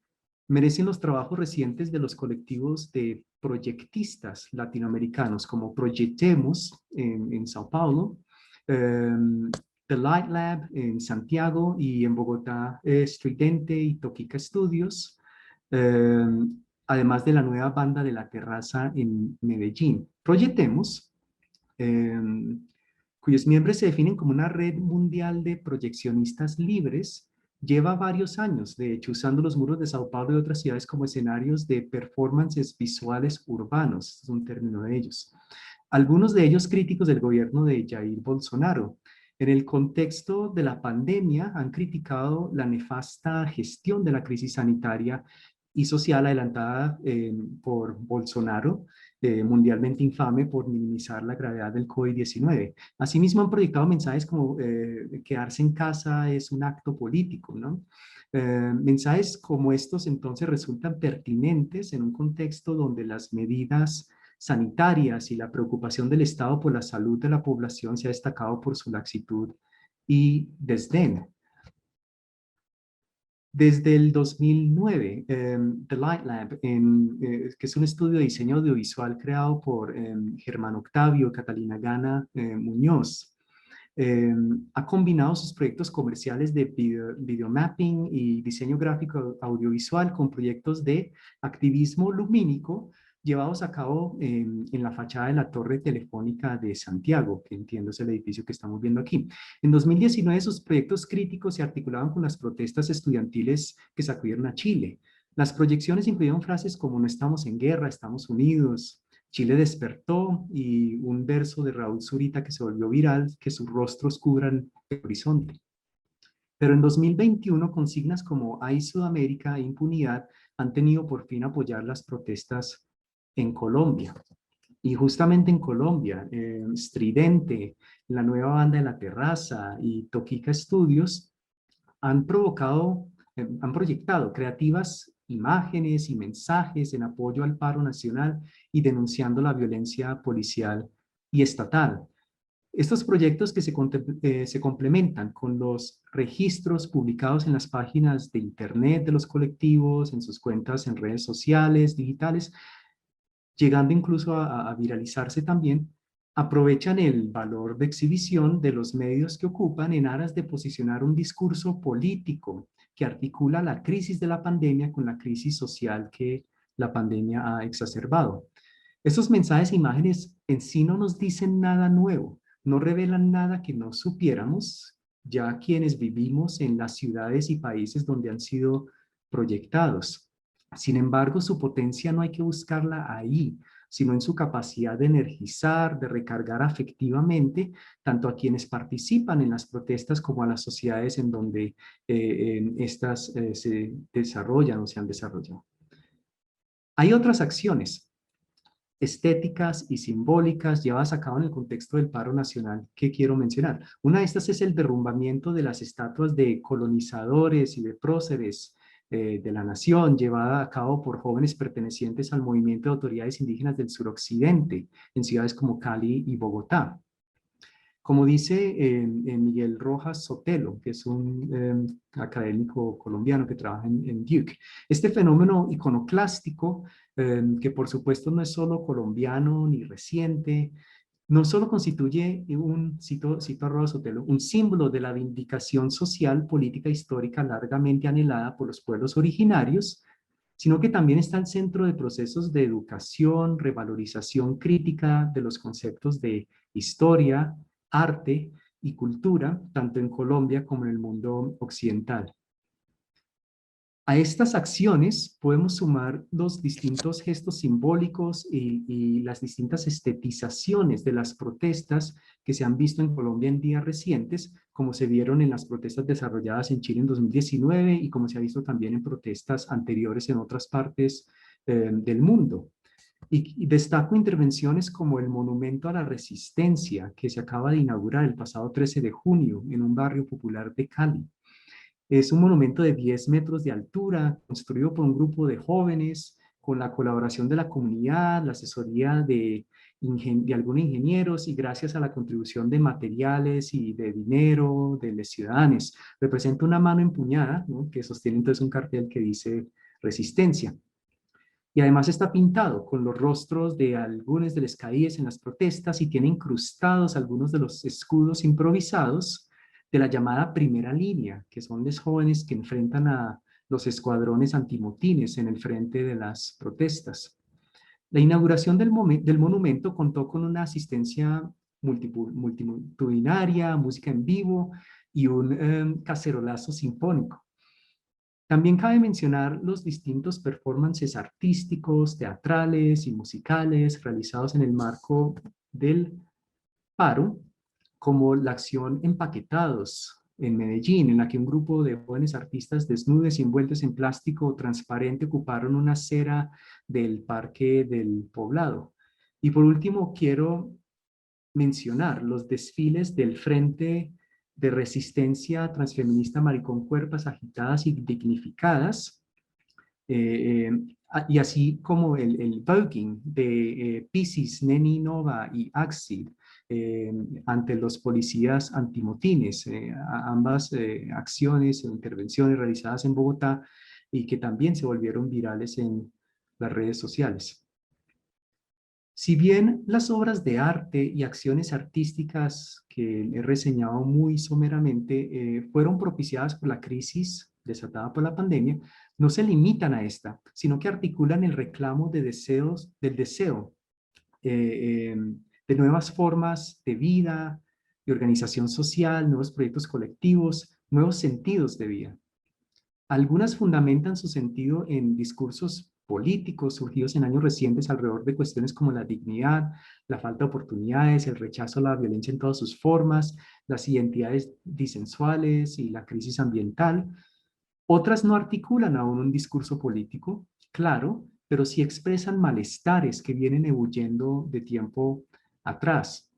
merecen los trabajos recientes de los colectivos de proyectistas latinoamericanos como Proyectemos en Sao Paulo, The Light Lab en Santiago y en Bogotá, Stridente y Toquica Studios, además de la nueva banda de La Terraza en Medellín. Proyectemos, cuyos miembros se definen como una red mundial de proyeccionistas libres, lleva varios años, de hecho, usando los muros de Sao Paulo y otras ciudades como escenarios de performances visuales urbanos, es un término de ellos. Algunos de ellos críticos del gobierno de Jair Bolsonaro. En el contexto de la pandemia han criticado la nefasta gestión de la crisis sanitaria y social adelantada por Bolsonaro, mundialmente infame por minimizar la gravedad del COVID-19. Asimismo han proyectado mensajes como quedarse en casa es un acto político, ¿no? Mensajes como estos entonces resultan pertinentes en un contexto donde las medidas sanitarias y la preocupación del Estado por la salud de la población se ha destacado por su laxitud y desdén. Desde el 2009, The Light Lab, que es un estudio de diseño audiovisual creado por Germán Octavio, Catalina Gana Muñoz, ha combinado sus proyectos comerciales de videomapping y diseño gráfico audiovisual con proyectos de activismo lumínico llevados a cabo en la fachada de la Torre Telefónica de Santiago, que entiendo es el edificio que estamos viendo aquí. En 2019 sus proyectos críticos se articulaban con las protestas estudiantiles que sacudieron a Chile. Las proyecciones incluían frases como no estamos en guerra, estamos unidos, Chile despertó y un verso de Raúl Zurita que se volvió viral, que sus rostros cubran el horizonte. Pero en 2021 consignas como Hay Sudamérica e Impunidad han tenido por fin apoyar las protestas en Colombia. Y justamente en Colombia, Stridente, la nueva banda de La Terraza y Toquica Studios han proyectado creativas imágenes y mensajes en apoyo al paro nacional y denunciando la violencia policial y estatal. Estos proyectos que se complementan con los registros publicados en las páginas de internet de los colectivos, en sus cuentas en redes sociales, digitales, llegando incluso a viralizarse también, aprovechan el valor de exhibición de los medios que ocupan en aras de posicionar un discurso político que articula la crisis de la pandemia con la crisis social que la pandemia ha exacerbado. Estos mensajes e imágenes en sí no nos dicen nada nuevo, no revelan nada que no supiéramos, ya quienes vivimos en las ciudades y países donde han sido proyectados. Sin embargo, su potencia no hay que buscarla ahí, sino en su capacidad de energizar, de recargar afectivamente, tanto a quienes participan en las protestas como a las sociedades en donde estas se desarrollan o se han desarrollado. Hay otras acciones estéticas y simbólicas llevadas a cabo en el contexto del paro nacional que quiero mencionar. Una de estas es el derrumbamiento de las estatuas de colonizadores y de próceres de la nación, llevada a cabo por jóvenes pertenecientes al movimiento de autoridades indígenas del suroccidente, en ciudades como Cali y Bogotá. Como dice Miguel Rojas Sotelo, que es un académico colombiano que trabaja en Duke, este fenómeno iconoclástico, que por supuesto no es solo colombiano ni reciente, no solo constituye cito a Rojas Sotelo, un símbolo de la vindicación social, política, histórica largamente anhelada por los pueblos originarios, sino que también está al centro de procesos de educación, revalorización crítica de los conceptos de historia, arte y cultura, tanto en Colombia como en el mundo occidental. A estas acciones podemos sumar los distintos gestos simbólicos y las distintas estetizaciones de las protestas que se han visto en Colombia en días recientes, como se vieron en las protestas desarrolladas en Chile en 2019 y como se ha visto también en protestas anteriores en otras partes del mundo. Y destaco intervenciones como el Monumento a la Resistencia, que se acaba de inaugurar el pasado 13 de junio en un barrio popular de Cali. Es un monumento de 10 metros de altura, construido por un grupo de jóvenes, con la colaboración de la comunidad, la asesoría de algunos ingenieros y gracias a la contribución de materiales y de dinero de los ciudadanos. Representa una mano empuñada, ¿no?, que sostiene entonces un cartel que dice Resistencia. Y además está pintado con los rostros de algunos de los caídos en las protestas y tiene incrustados algunos de los escudos improvisados de la llamada primera línea, que son los jóvenes que enfrentan a los escuadrones antimotines en el frente de las protestas. La inauguración del monumento contó con una asistencia multitudinaria, música en vivo y un cacerolazo sinfónico. También cabe mencionar los distintos performances artísticos, teatrales y musicales realizados en el marco del paro, como la acción Empaquetados en Medellín, en la que un grupo de jóvenes artistas desnudos y envueltos en plástico transparente ocuparon una acera del Parque del Poblado. Y por último, quiero mencionar los desfiles del Frente de Resistencia Transfeminista Maricón Cuerpas Agitadas y Dignificadas, y así como el voguing de Piscis, Neni Nova y Axi ante los policías antimotines, ambas acciones o intervenciones realizadas en Bogotá y que también se volvieron virales en las redes sociales. Si bien las obras de arte y acciones artísticas que he reseñado muy someramente fueron propiciadas por la crisis desatada por la pandemia, no se limitan a esta, sino que articulan el reclamo del deseo de nuevas formas de vida, de organización social, nuevos proyectos colectivos, nuevos sentidos de vida. Algunas fundamentan su sentido en discursos políticos surgidos en años recientes alrededor de cuestiones como la dignidad, la falta de oportunidades, el rechazo a la violencia en todas sus formas, las identidades disensuales y la crisis ambiental. Otras no articulan aún un discurso político, claro, pero sí expresan malestares que vienen ebulliendo de tiempo atrás.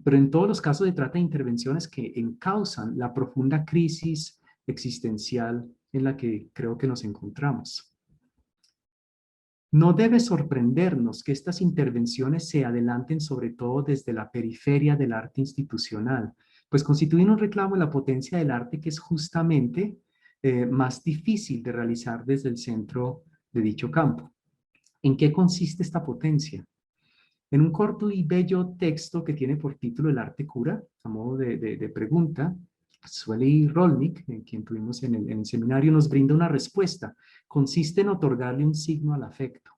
Pero en todos los casos se trata de intervenciones que encausan la profunda crisis existencial en la que creo que nos encontramos. No debe sorprendernos que estas intervenciones se adelanten sobre todo desde la periferia del arte institucional, pues constituyen un reclamo de la potencia del arte que es justamente más difícil de realizar desde el centro de dicho campo. ¿En qué consiste esta potencia? En un corto y bello texto que tiene por título El arte cura, a modo de pregunta, Sueli Rolnik, quien tuvimos en el seminario, nos brinda una respuesta. Consiste en otorgarle un signo al afecto.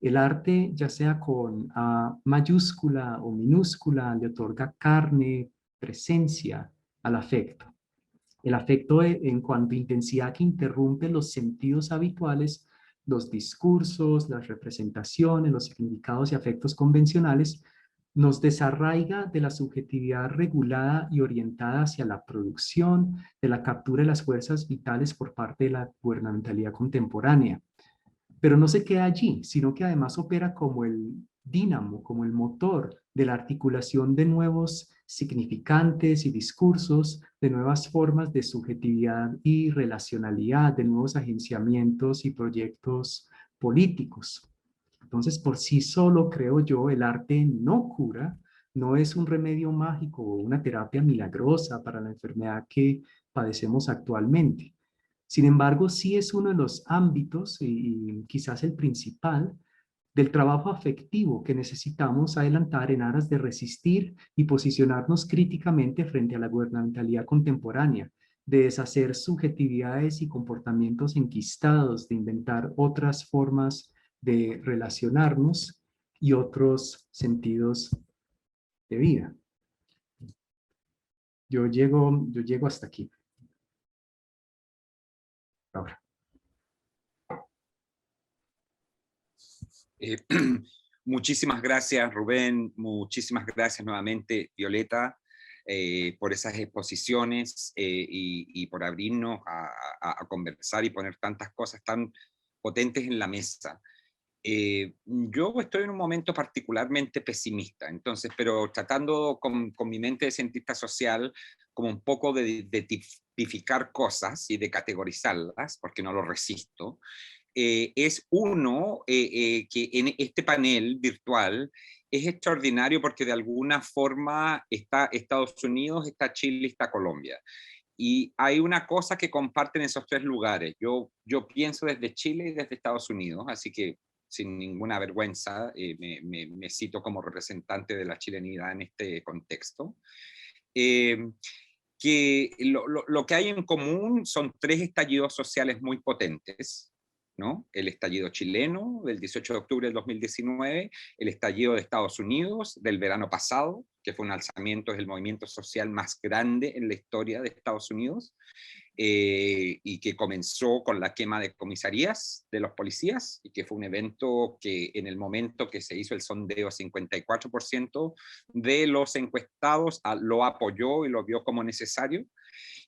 El arte, ya sea con A mayúscula o minúscula, le otorga carne, presencia al afecto. El afecto en cuanto a intensidad que interrumpe los sentidos habituales, los discursos, las representaciones, los significados y afectos convencionales, nos desarraiga de la subjetividad regulada y orientada hacia la producción, de la captura de las fuerzas vitales por parte de la gubernamentalidad contemporánea. Pero no se queda allí, sino que además opera como el dínamo, como el motor de la articulación de nuevos significantes y discursos, de nuevas formas de subjetividad y relacionalidad, de nuevos agenciamientos y proyectos políticos. Entonces, por sí solo, creo yo, el arte no cura no es un remedio mágico o una terapia milagrosa para la enfermedad que padecemos actualmente. Sin embargo, sí es uno de los ámbitos, y quizás el principal, del trabajo afectivo que necesitamos adelantar en aras de resistir y posicionarnos críticamente frente a la gubernamentalidad contemporánea, de deshacer subjetividades y comportamientos enquistados, de inventar otras formas de relacionarnos y otros sentidos de vida. Yo llego hasta aquí. Ahora. Muchísimas gracias, Rubén. Muchísimas gracias nuevamente, Violeta, por esas exposiciones y por abrirnos a conversar y poner tantas cosas tan potentes en la mesa. Yo estoy en un momento particularmente pesimista, entonces, pero tratando con mi mente de cientista social como un poco de tipificar cosas y de categorizarlas, porque no lo resisto. Es uno que en este panel virtual es extraordinario porque de alguna forma está Estados Unidos, está Chile, está Colombia. Y hay una cosa que comparten esos tres lugares. Yo pienso desde Chile y desde Estados Unidos, así que sin ninguna vergüenza me cito como representante de la chilenidad en este contexto. Que lo que hay en común son tres estallidos sociales muy potentes, ¿no? El estallido chileno del 18 de octubre del 2019, el estallido de Estados Unidos del verano pasado, que fue un alzamiento del movimiento social más grande en la historia de Estados Unidos, y que comenzó con la quema de comisarías de los policías, y que fue un evento que en el momento que se hizo el sondeo, 54% de los encuestados lo apoyó y lo vio como necesario,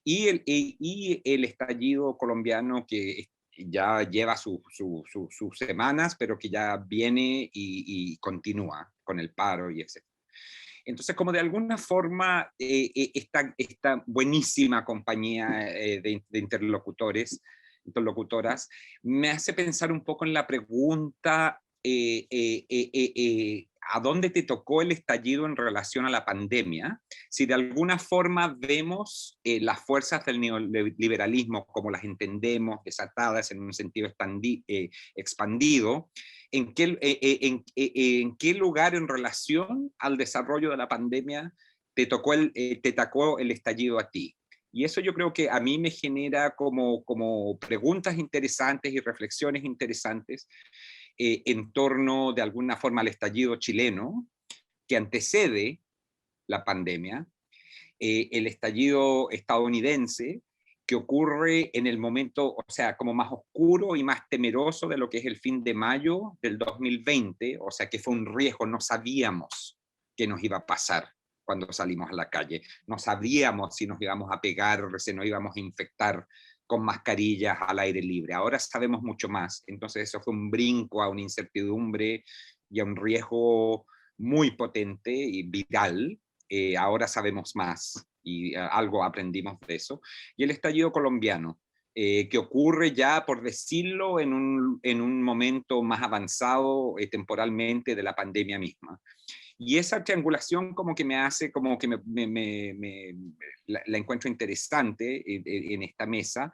y el estallido colombiano que ya lleva sus semanas, pero que ya viene y continúa con el paro y etc. Entonces, como de alguna forma, esta buenísima compañía de interlocutoras, me hace pensar un poco en la pregunta, ¿a dónde te tocó el estallido en relación a la pandemia? Si de alguna forma vemos las fuerzas del neoliberalismo como las entendemos, desatadas en un sentido expandido, ¿en qué lugar en relación al desarrollo de la pandemia te tocó el estallido a ti? Y eso yo creo que a mí me genera como preguntas interesantes y reflexiones interesantes en torno de alguna forma al estallido chileno que antecede la pandemia, el estallido estadounidense que ocurre en el momento, o sea, como más oscuro y más temeroso de lo que es el fin de mayo del 2020, o sea, que fue un riesgo, no sabíamos qué nos iba a pasar cuando salimos a la calle, no sabíamos si nos íbamos a pegar, si nos íbamos a infectar con mascarillas al aire libre. Ahora sabemos mucho más, entonces eso fue un brinco a una incertidumbre y a un riesgo muy potente y viral. Ahora sabemos más y algo aprendimos de eso. Y el estallido colombiano, que ocurre ya, por decirlo, en un momento más avanzado temporalmente de la pandemia misma. Y esa triangulación como que me hace, como que la encuentro interesante en esta mesa,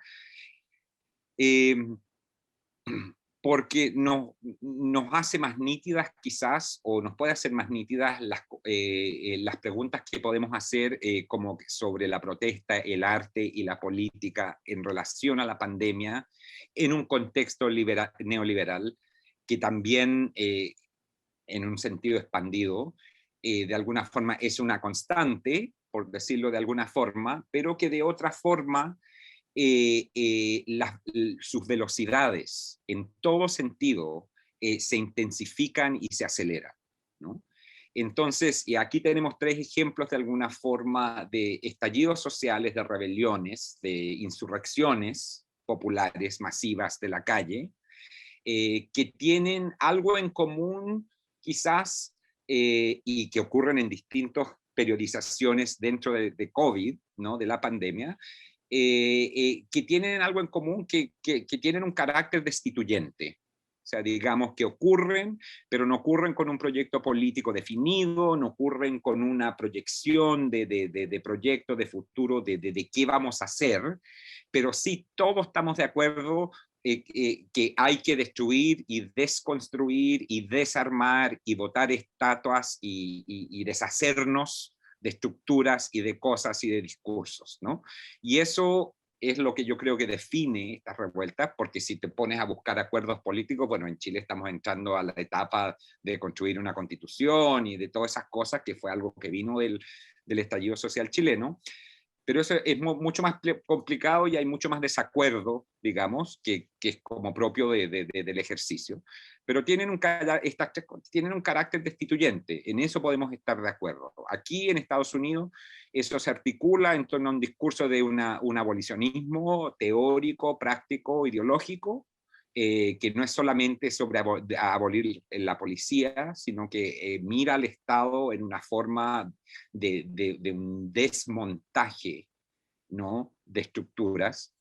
eh, porque nos hace más nítidas quizás, o nos puede hacer más nítidas las preguntas que podemos hacer como sobre la protesta, el arte y la política en relación a la pandemia en un contexto neoliberal que también en un sentido expandido de alguna forma es una constante, por decirlo de alguna forma, pero que de otra forma sus velocidades en todo sentido se intensifican y se aceleran, ¿no? Entonces, y aquí tenemos tres ejemplos de alguna forma de estallidos sociales, de rebeliones, de insurrecciones populares masivas de la calle, que tienen algo en común quizás y que ocurren en distintas periodizaciones dentro de COVID, ¿no? De la pandemia, que tienen algo en común, que tienen un carácter destituyente, O sea, digamos que ocurren, pero no ocurren con un proyecto político definido, no ocurren con una proyección de proyecto, de futuro, de qué vamos a hacer, pero sí todos estamos de acuerdo que hay que destruir y desconstruir y desarmar y botar estatuas y deshacernos de estructuras y de cosas y de discursos, ¿no? Y eso es lo que yo creo que define estas revueltas, porque si te pones a buscar acuerdos políticos, bueno, en Chile estamos entrando a la etapa de construir una constitución y de todas esas cosas, que fue algo que vino del estallido social chileno, pero eso es mucho más complicado y hay mucho más desacuerdo, digamos, que es como propio del ejercicio. Pero tienen tienen un carácter destituyente, en eso podemos estar de acuerdo. Aquí en Estados Unidos eso se articula en torno a un discurso de un abolicionismo teórico, práctico, ideológico, que no es solamente sobre abolir la policía, sino que mira al Estado en una forma de un desmontaje, ¿no?, de estructuras.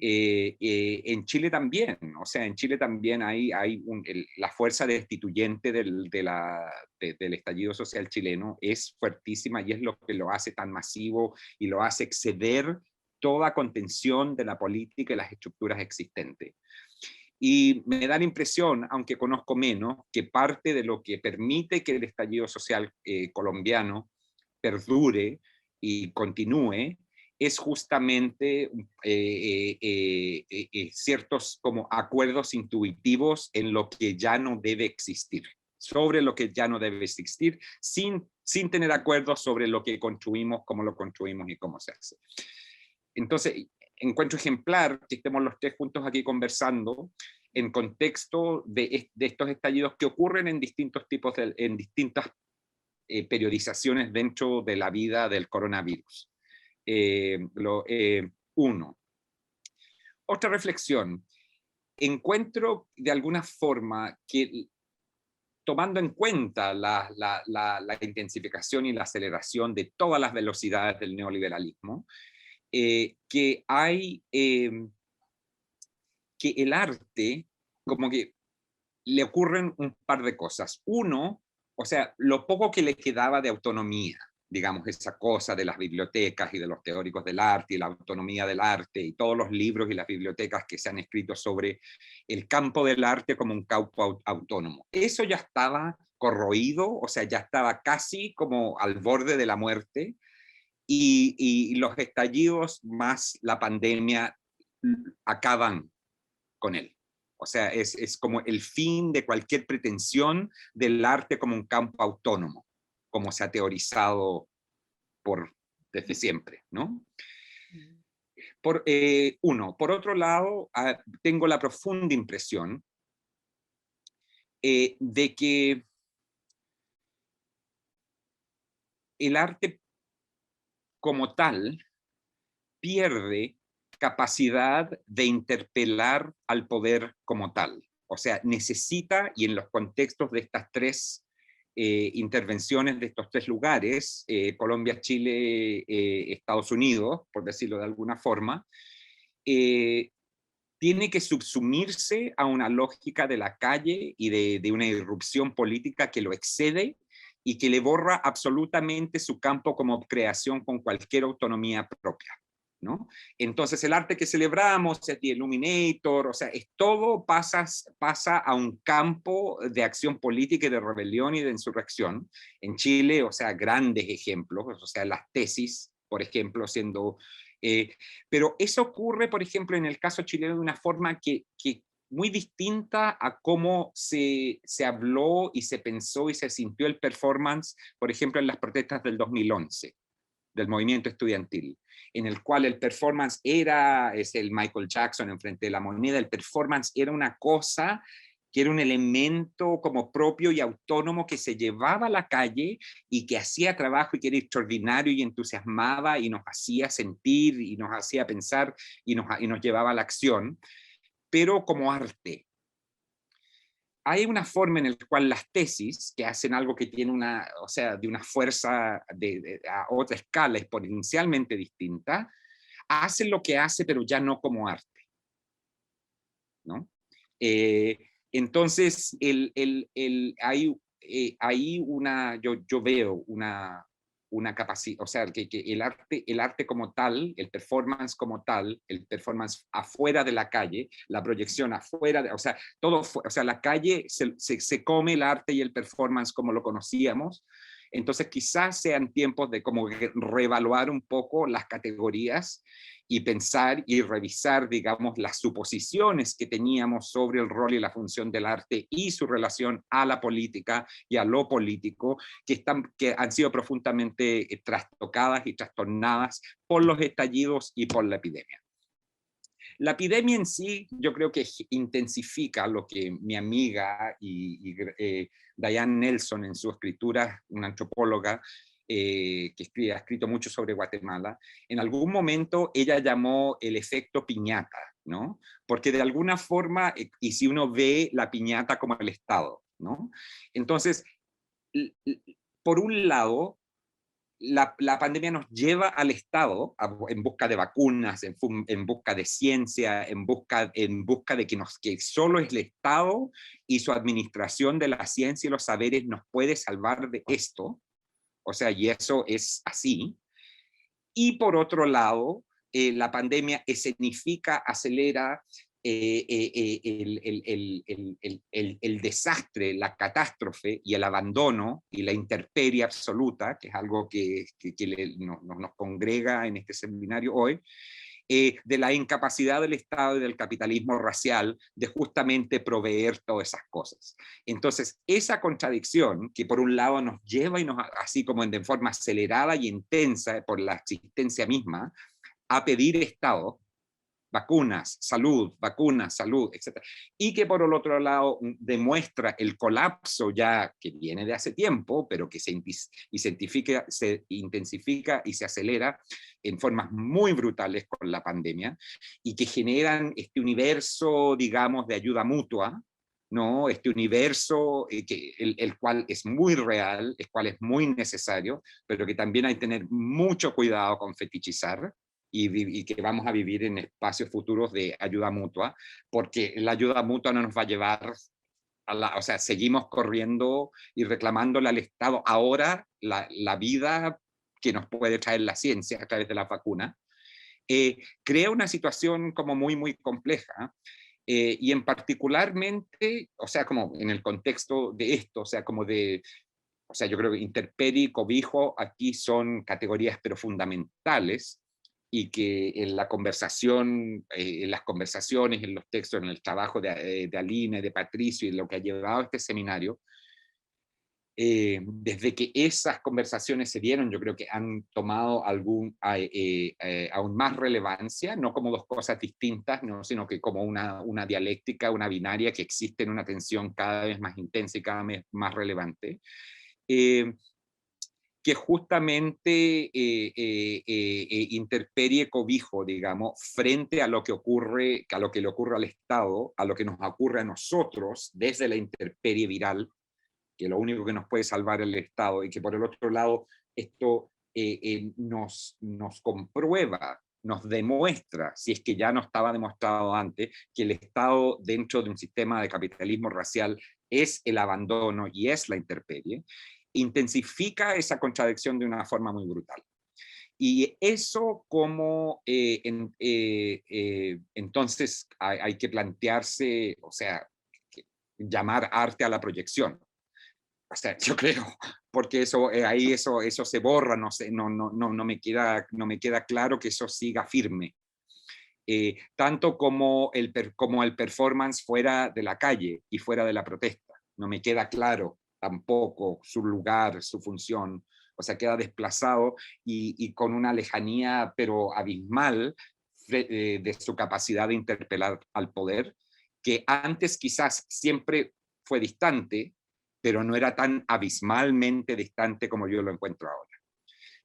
En Chile también, o sea, en Chile también hay la fuerza destituyente del estallido social chileno es fuertísima y es lo que lo hace tan masivo y lo hace exceder toda contención de la política y las estructuras existentes. Y me da la impresión, aunque conozco menos, que parte de lo que permite que el estallido social colombiano perdure y continúe es justamente ciertos como acuerdos intuitivos en lo que ya no debe existir, sobre lo que ya no debe existir, sin tener acuerdos sobre lo que construimos, cómo lo construimos y cómo se hace. Entonces, encuentro ejemplar que estemos los tres juntos aquí conversando en contexto de estos estallidos que ocurren en distintos tipos, en distintas periodizaciones dentro de la vida del coronavirus. Uno. Otra reflexión. Encuentro de alguna forma que, tomando en cuenta la intensificación y la aceleración de todas las velocidades del neoliberalismo, que hay que el arte como que le ocurren un par de cosas. Uno, o sea, lo poco que le quedaba de autonomía, digamos, esa cosa de las bibliotecas y de los teóricos del arte y la autonomía del arte y todos los libros y las bibliotecas que se han escrito sobre el campo del arte como un campo autónomo. Eso ya estaba corroído, o sea, ya estaba casi como al borde de la muerte, y los estallidos más la pandemia acaban con él. O sea, es como el fin de cualquier pretensión del arte como un campo autónomo, como se ha teorizado desde siempre, ¿no? Por otro lado, tengo la profunda impresión de que el arte como tal pierde capacidad de interpelar al poder como tal. O sea, necesita, y en los contextos de estas tres intervenciones de estos tres lugares, Colombia, Chile, Estados Unidos, por decirlo de alguna forma, tiene que subsumirse a una lógica de la calle y de una irrupción política que lo excede y que le borra absolutamente su campo como creación con cualquier autonomía propia, ¿no? Entonces el arte que celebramos, The Illuminator, o sea, todo pasa a un campo de acción política y de rebelión y de insurrección. En Chile, o sea, grandes ejemplos, o sea, las tesis, por ejemplo, siendo... pero eso ocurre, por ejemplo, en el caso chileno de una forma que muy distinta a cómo se habló y se pensó y se sintió el performance, por ejemplo, en las protestas del 2011, del movimiento estudiantil, en el cual el performance es el Michael Jackson enfrente de la moneda. El performance era una cosa que era un elemento como propio y autónomo que se llevaba a la calle y que hacía trabajo y que era extraordinario y entusiasmaba y nos hacía sentir y nos hacía pensar y nos llevaba a la acción, pero como arte. Hay una forma en la cual las tesis, que hacen algo que tiene de una fuerza a otra escala exponencialmente distinta, hacen lo que hace, pero ya no como arte, ¿no? Entonces, hay yo veo una capacidad, o sea, que el arte como tal, el performance como tal, el performance afuera de la calle, la proyección afuera, o sea, o sea, la calle se come el arte y el performance como lo conocíamos. Entonces quizás sean tiempos de como reevaluar un poco las categorías y pensar y revisar, digamos, las suposiciones que teníamos sobre el rol y la función del arte y su relación a la política y a lo político, que han sido profundamente trastocadas y trastornadas por los estallidos y por la epidemia. La epidemia en sí, yo creo que intensifica lo que mi amiga Diane Nelson, en su escritura, una antropóloga que ha escrito mucho sobre Guatemala, en algún momento ella llamó el efecto piñata, ¿no? Porque de alguna forma, y si uno ve la piñata como el Estado, ¿no? Entonces, por un lado, la pandemia nos lleva al Estado en busca de vacunas, en busca de ciencia, en busca de que solo es el Estado y su administración de la ciencia y los saberes nos puede salvar de esto. O sea, y eso es así. Y por otro lado, la pandemia escenifica, acelera el desastre, la catástrofe y el abandono y la intemperie absoluta, que es algo que nos congrega en este seminario hoy, de la incapacidad del Estado y del capitalismo racial de justamente proveer todas esas cosas. Entonces, esa contradicción que por un lado nos lleva, así como de forma acelerada y intensa por la existencia misma, a pedir Estado, vacunas, salud, etc. Y que por el otro lado demuestra el colapso ya que viene de hace tiempo, pero que se intensifica y se acelera en formas muy brutales con la pandemia y que generan este universo, digamos, de ayuda mutua, ¿no? Este universo el cual es muy real, el cual es muy necesario, pero que también hay que tener mucho cuidado con fetichizar, y que vamos a vivir en espacios futuros de ayuda mutua, porque la ayuda mutua no nos va a llevar o sea, seguimos corriendo y reclamándole al Estado ahora la vida que nos puede traer la ciencia a través de la vacuna. Crea una situación como muy, muy compleja. Y en particularmente, o sea, como en el contexto de esto, o sea, o sea, yo creo que intemperie y cobijo aquí son categorías pero fundamentales, y que en la conversación, en las conversaciones, en los textos, en el trabajo de Aline, de Patricio y lo que ha llevado a este seminario, desde que esas conversaciones se dieron, yo creo que han tomado aún más relevancia, no como dos cosas distintas, ¿no? Sino que como una dialéctica, una binaria que existe en una tensión cada vez más intensa y cada vez más relevante. Que justamente interperie cobijo, digamos, frente a lo que le ocurre al Estado, a lo que nos ocurre a nosotros desde la intemperie viral, que lo único que nos puede salvar es el Estado, y que por el otro lado esto nos comprueba, nos demuestra, si es que ya no estaba demostrado antes, que el Estado dentro de un sistema de capitalismo racial es el abandono y es la intemperie, intensifica esa contradicción de una forma muy brutal. Y eso como, entonces hay que plantearse, o sea, llamar arte a la proyección. O sea, yo creo, porque ahí eso se borra, no sé, no me queda claro que eso siga firme. Tanto como el performance fuera de la calle y fuera de la protesta. No me queda claro tampoco su lugar, su función. O sea, queda desplazado y con una lejanía pero abismal de su capacidad de interpelar al poder, que antes quizás siempre fue distante, pero no era tan abismalmente distante como yo lo encuentro ahora.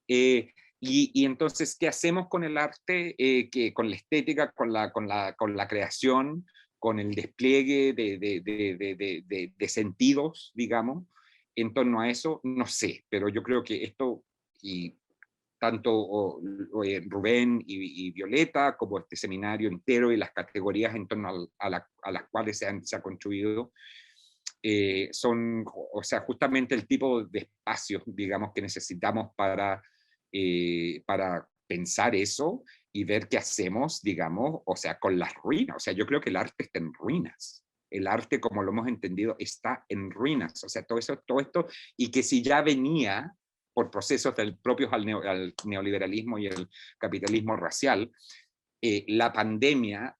Y entonces, ¿qué hacemos con el arte? Con la estética, con la creación, con el despliegue de sentidos, digamos, en torno a eso, no sé, pero yo creo que esto, y tanto Rubén y Violeta, como este seminario entero y las categorías en torno a las cuales se ha construido, son, o sea, justamente el tipo de espacios, digamos, que necesitamos para pensar eso y ver qué hacemos, digamos, o sea, con las ruinas. O sea, yo creo que el arte está en ruinas. El arte, como lo hemos entendido, está en ruinas. O sea, todo esto, y que si ya venía por procesos propios al neoliberalismo y el capitalismo racial, la pandemia,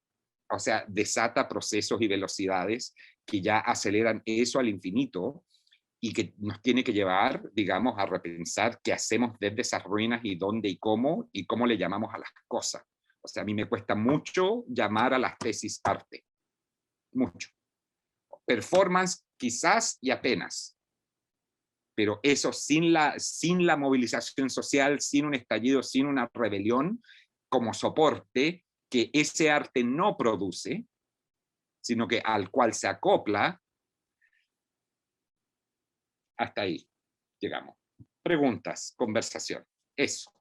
o sea, desata procesos y velocidades que ya aceleran eso al infinito y que nos tiene que llevar, digamos, a repensar qué hacemos desde esas ruinas y dónde y cómo le llamamos a las cosas. O sea, a mí me cuesta mucho llamar a las tesis arte, mucho. Performance quizás y apenas, pero eso sin la movilización social, sin un estallido, sin una rebelión como soporte que ese arte no produce, sino que al cual se acopla, hasta ahí llegamos. Preguntas, conversación, eso.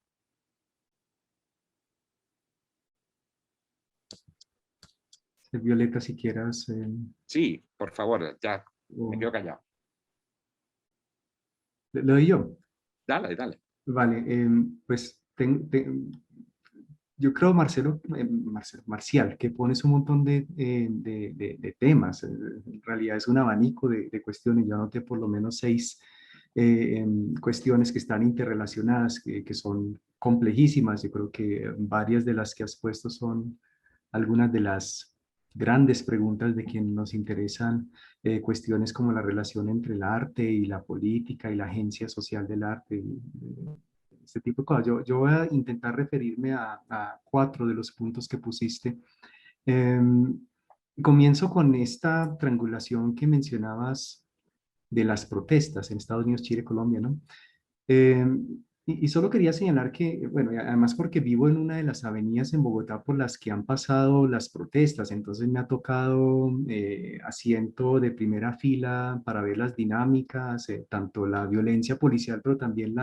Violeta, si quieras. Sí, por favor, ya me quedo callado. ¿Lo doy yo? Dale, dale. Vale, pues yo creo, Marcial, que pones un montón de temas. En realidad es un abanico de cuestiones. Yo anoté por lo menos 6 cuestiones que están interrelacionadas, que son complejísimas. Yo creo que varias de las que has puesto son algunas de las grandes preguntas de quien nos interesan, cuestiones como la relación entre el arte y la política y la agencia social del arte, este tipo de cosas. Yo voy a intentar referirme a 4 de los puntos que pusiste. Comienzo con esta triangulación que mencionabas de las protestas en Estados Unidos, Chile, Colombia, ¿no? Y solo quería señalar que, bueno, y además porque vivo en una de las avenidas en Bogotá por las que han pasado las protestas, entonces me ha tocado asiento de primera fila para ver las dinámicas, tanto la violencia policial, pero también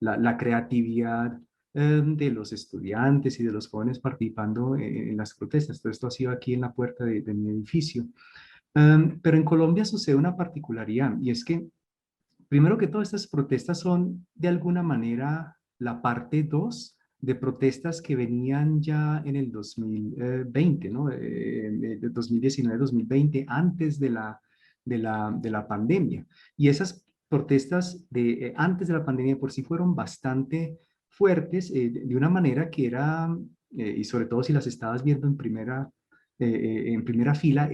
la creatividad de los estudiantes y de los jóvenes participando en las protestas. Todo esto ha sido aquí en la puerta de mi edificio. Pero en Colombia sucede una particularidad, y es que primero que todo, estas protestas son de alguna manera la parte 2 de protestas que venían ya en el 2020, ¿no? 2019-2020, antes de la pandemia. Y esas protestas antes de la pandemia por sí fueron bastante fuertes, de una manera que era, y sobre todo si las estabas viendo en primera fila,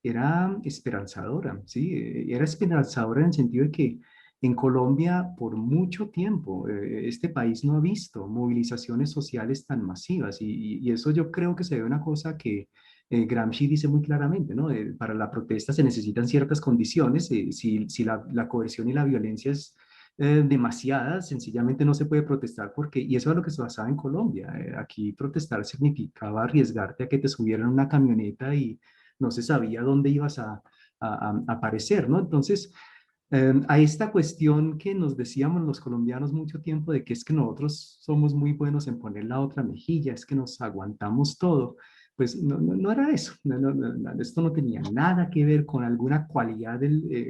era esperanzadora, ¿sí? Era esperanzadora en el sentido de que en Colombia, por mucho tiempo, este país no ha visto movilizaciones sociales tan masivas, y eso yo creo que se debe a una cosa que Gramsci dice muy claramente, ¿no? Para la protesta se necesitan ciertas condiciones. Si la coerción y la violencia es demasiada, sencillamente no se puede protestar, y eso es lo que se basaba en Colombia. Aquí protestar significaba arriesgarte a que te subieran una camioneta y no se sabía dónde ibas a aparecer, ¿no? Entonces, a esta cuestión que nos decíamos los colombianos mucho tiempo de que es que nosotros somos muy buenos en poner la otra mejilla, es que nos aguantamos todo, pues no era eso. Esto no tenía nada que ver con alguna cualidad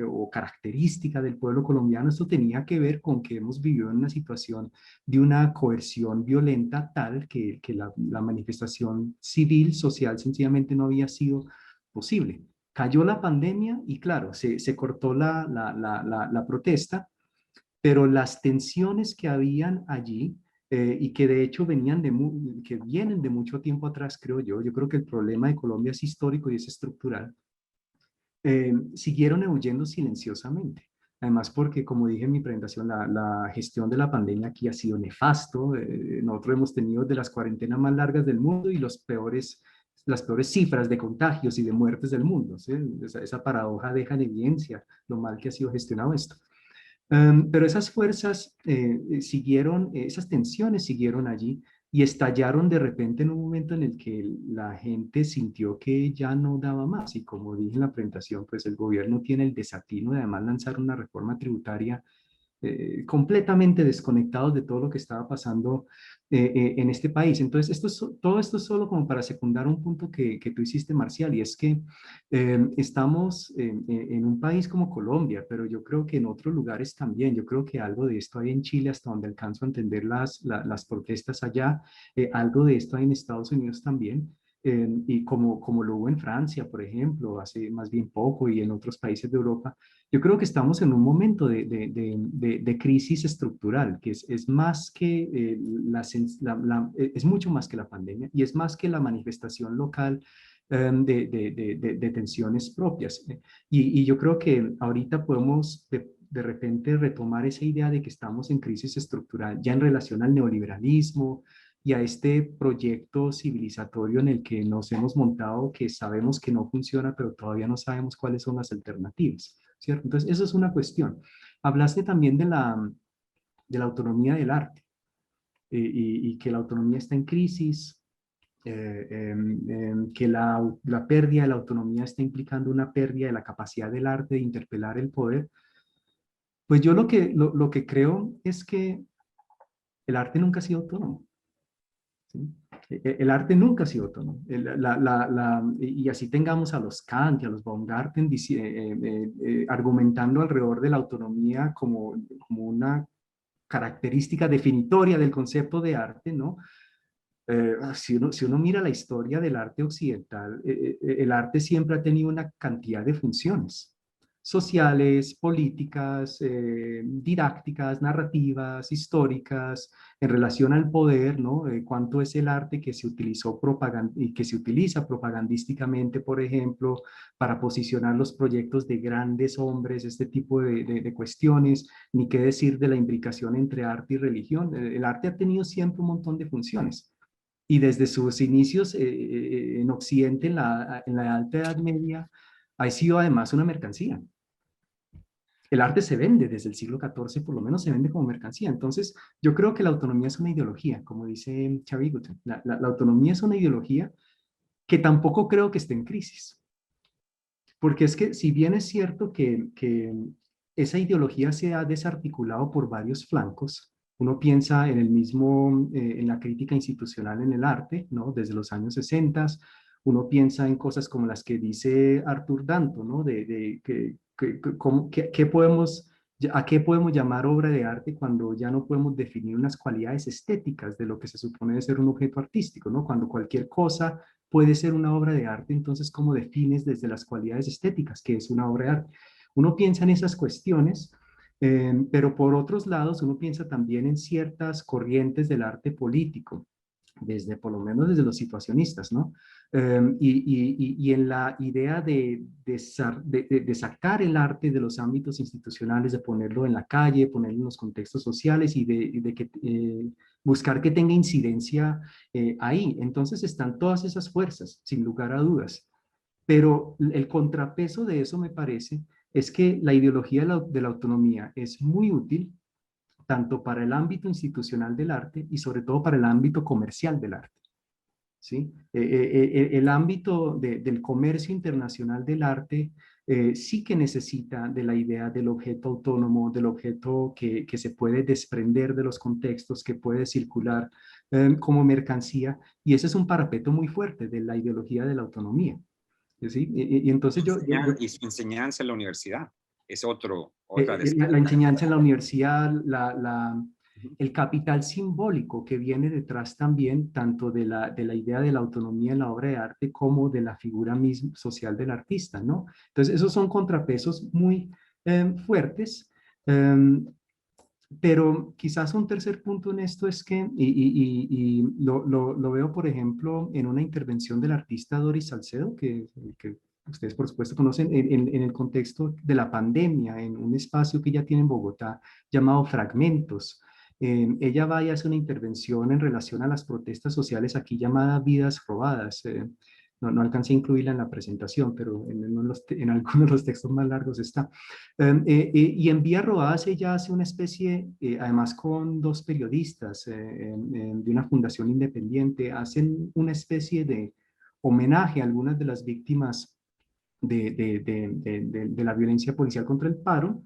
o característica del pueblo colombiano. Esto tenía que ver con que hemos vivido en una situación de una coerción violenta tal que la manifestación civil, social, sencillamente no había sido posible. Cayó la pandemia y claro, se cortó la protesta, pero las tensiones que habían allí, y que de hecho que vienen de mucho tiempo atrás, creo yo creo que el problema de Colombia es histórico y es estructural, siguieron huyendo silenciosamente. Además, porque como dije en mi presentación, la gestión de la pandemia aquí ha sido nefasto. Nosotros hemos tenido de las cuarentenas más largas del mundo y las peores cifras de contagios y de muertes del mundo, ¿sí? Esa paradoja deja en evidencia lo mal que ha sido gestionado esto. Pero esas fuerzas esas tensiones siguieron allí y estallaron de repente en un momento en el que la gente sintió que ya no daba más. Y como dije en la presentación, pues el gobierno tiene el desatino de además lanzar una reforma tributaria completamente desconectados de todo lo que estaba pasando en este país. Entonces, todo esto es solo como para secundar un punto que tú hiciste, Marcial, y es que estamos en un país como Colombia, pero yo creo que en otros lugares también. Yo creo que algo de esto hay en Chile, hasta donde alcanzo a entender las protestas allá. Algo de esto hay en Estados Unidos también. Y como lo hubo en Francia, por ejemplo, hace más bien poco, y en otros países de Europa. Yo creo que estamos en un momento de crisis estructural, que es más que es mucho más que la pandemia, y es más que la manifestación local de tensiones propias. Y yo creo que ahorita podemos de repente retomar esa idea de que estamos en crisis estructural, ya en relación al neoliberalismo y a este proyecto civilizatorio en el que nos hemos montado, que sabemos que no funciona, pero todavía no sabemos cuáles son las alternativas, ¿cierto? Entonces, eso es una cuestión. Hablaste también de la autonomía del arte, y que la autonomía está en crisis, que la pérdida de la autonomía está implicando una pérdida de la capacidad del arte de interpelar el poder. Pues yo lo que creo es que el arte nunca ha sido autónomo. ¿Sí? El arte nunca ha sido autónomo. Y así tengamos a los Kant y a los Baumgarten argumentando alrededor de la autonomía como una característica definitoria del concepto de arte, ¿no? Si uno mira la historia del arte occidental, el arte siempre ha tenido una cantidad de funciones sociales, políticas, didácticas, narrativas, históricas, en relación al poder, ¿no? Cuánto es el arte que se utilizó y que se utiliza propagandísticamente, por ejemplo, para posicionar los proyectos de grandes hombres, este tipo de cuestiones, ni qué decir de la imbricación entre arte y religión. El arte ha tenido siempre un montón de funciones. Y desde sus inicios en Occidente, en la Alta Edad Media, ha sido además una mercancía. El arte se vende desde el siglo XIV, por lo menos se vende como mercancía. Entonces, yo creo que la autonomía es una ideología, como dice Xavier Gutten. La autonomía es una ideología que tampoco creo que esté en crisis. Porque es que, si bien es cierto que esa ideología se ha desarticulado por varios flancos, uno piensa en en la crítica institucional en el arte, ¿no? Desde los años 60, uno piensa en cosas como las que dice Arthur Danto, ¿no? ¿A qué podemos llamar obra de arte cuando ya no podemos definir unas cualidades estéticas de lo que se supone de ser un objeto artístico, ¿no? Cuando cualquier cosa puede ser una obra de arte, entonces, ¿cómo defines desde las cualidades estéticas qué es una obra de arte? Uno piensa en esas cuestiones, pero por otros lados, uno piensa también en ciertas corrientes del arte político, por lo menos desde los situacionistas, ¿no? Y en la idea de sacar el arte de los ámbitos institucionales, de ponerlo en la calle, ponerlo en los contextos sociales y buscar que tenga incidencia ahí. Entonces están todas esas fuerzas, sin lugar a dudas. Pero el contrapeso de eso, me parece, es que la ideología de la autonomía es muy útil tanto para el ámbito institucional del arte y sobre todo para el ámbito comercial del arte. ¿Sí? El ámbito del comercio internacional del arte sí que necesita de la idea del objeto autónomo, del objeto que se puede desprender de los contextos, que puede circular como mercancía, y ese es un parapeto muy fuerte de la ideología de la autonomía. ¿Sí? Y entonces y su enseñanza en la universidad es otra de la enseñanza en la universidad, Ujú. el capital simbólico que viene detrás también, tanto de la idea de la autonomía en la obra de arte como de la figura misma social del artista, ¿no? Entonces, esos son contrapesos muy fuertes, pero quizás un tercer punto en esto es que, y lo veo, por ejemplo, en una intervención del artista Doris Salcedo, que ustedes por supuesto conocen, en el contexto de la pandemia, en un espacio que ella tiene en Bogotá llamado Fragmentos. Ella va y hace una intervención en relación a las protestas sociales aquí llamadas Vidas Robadas. No alcancé a incluirla en la presentación, pero en algunos de los textos más largos está. Y en Vías Robadas ella hace una especie, además con dos periodistas de una fundación independiente, hacen una especie de homenaje a algunas de las víctimas de la violencia policial contra el paro.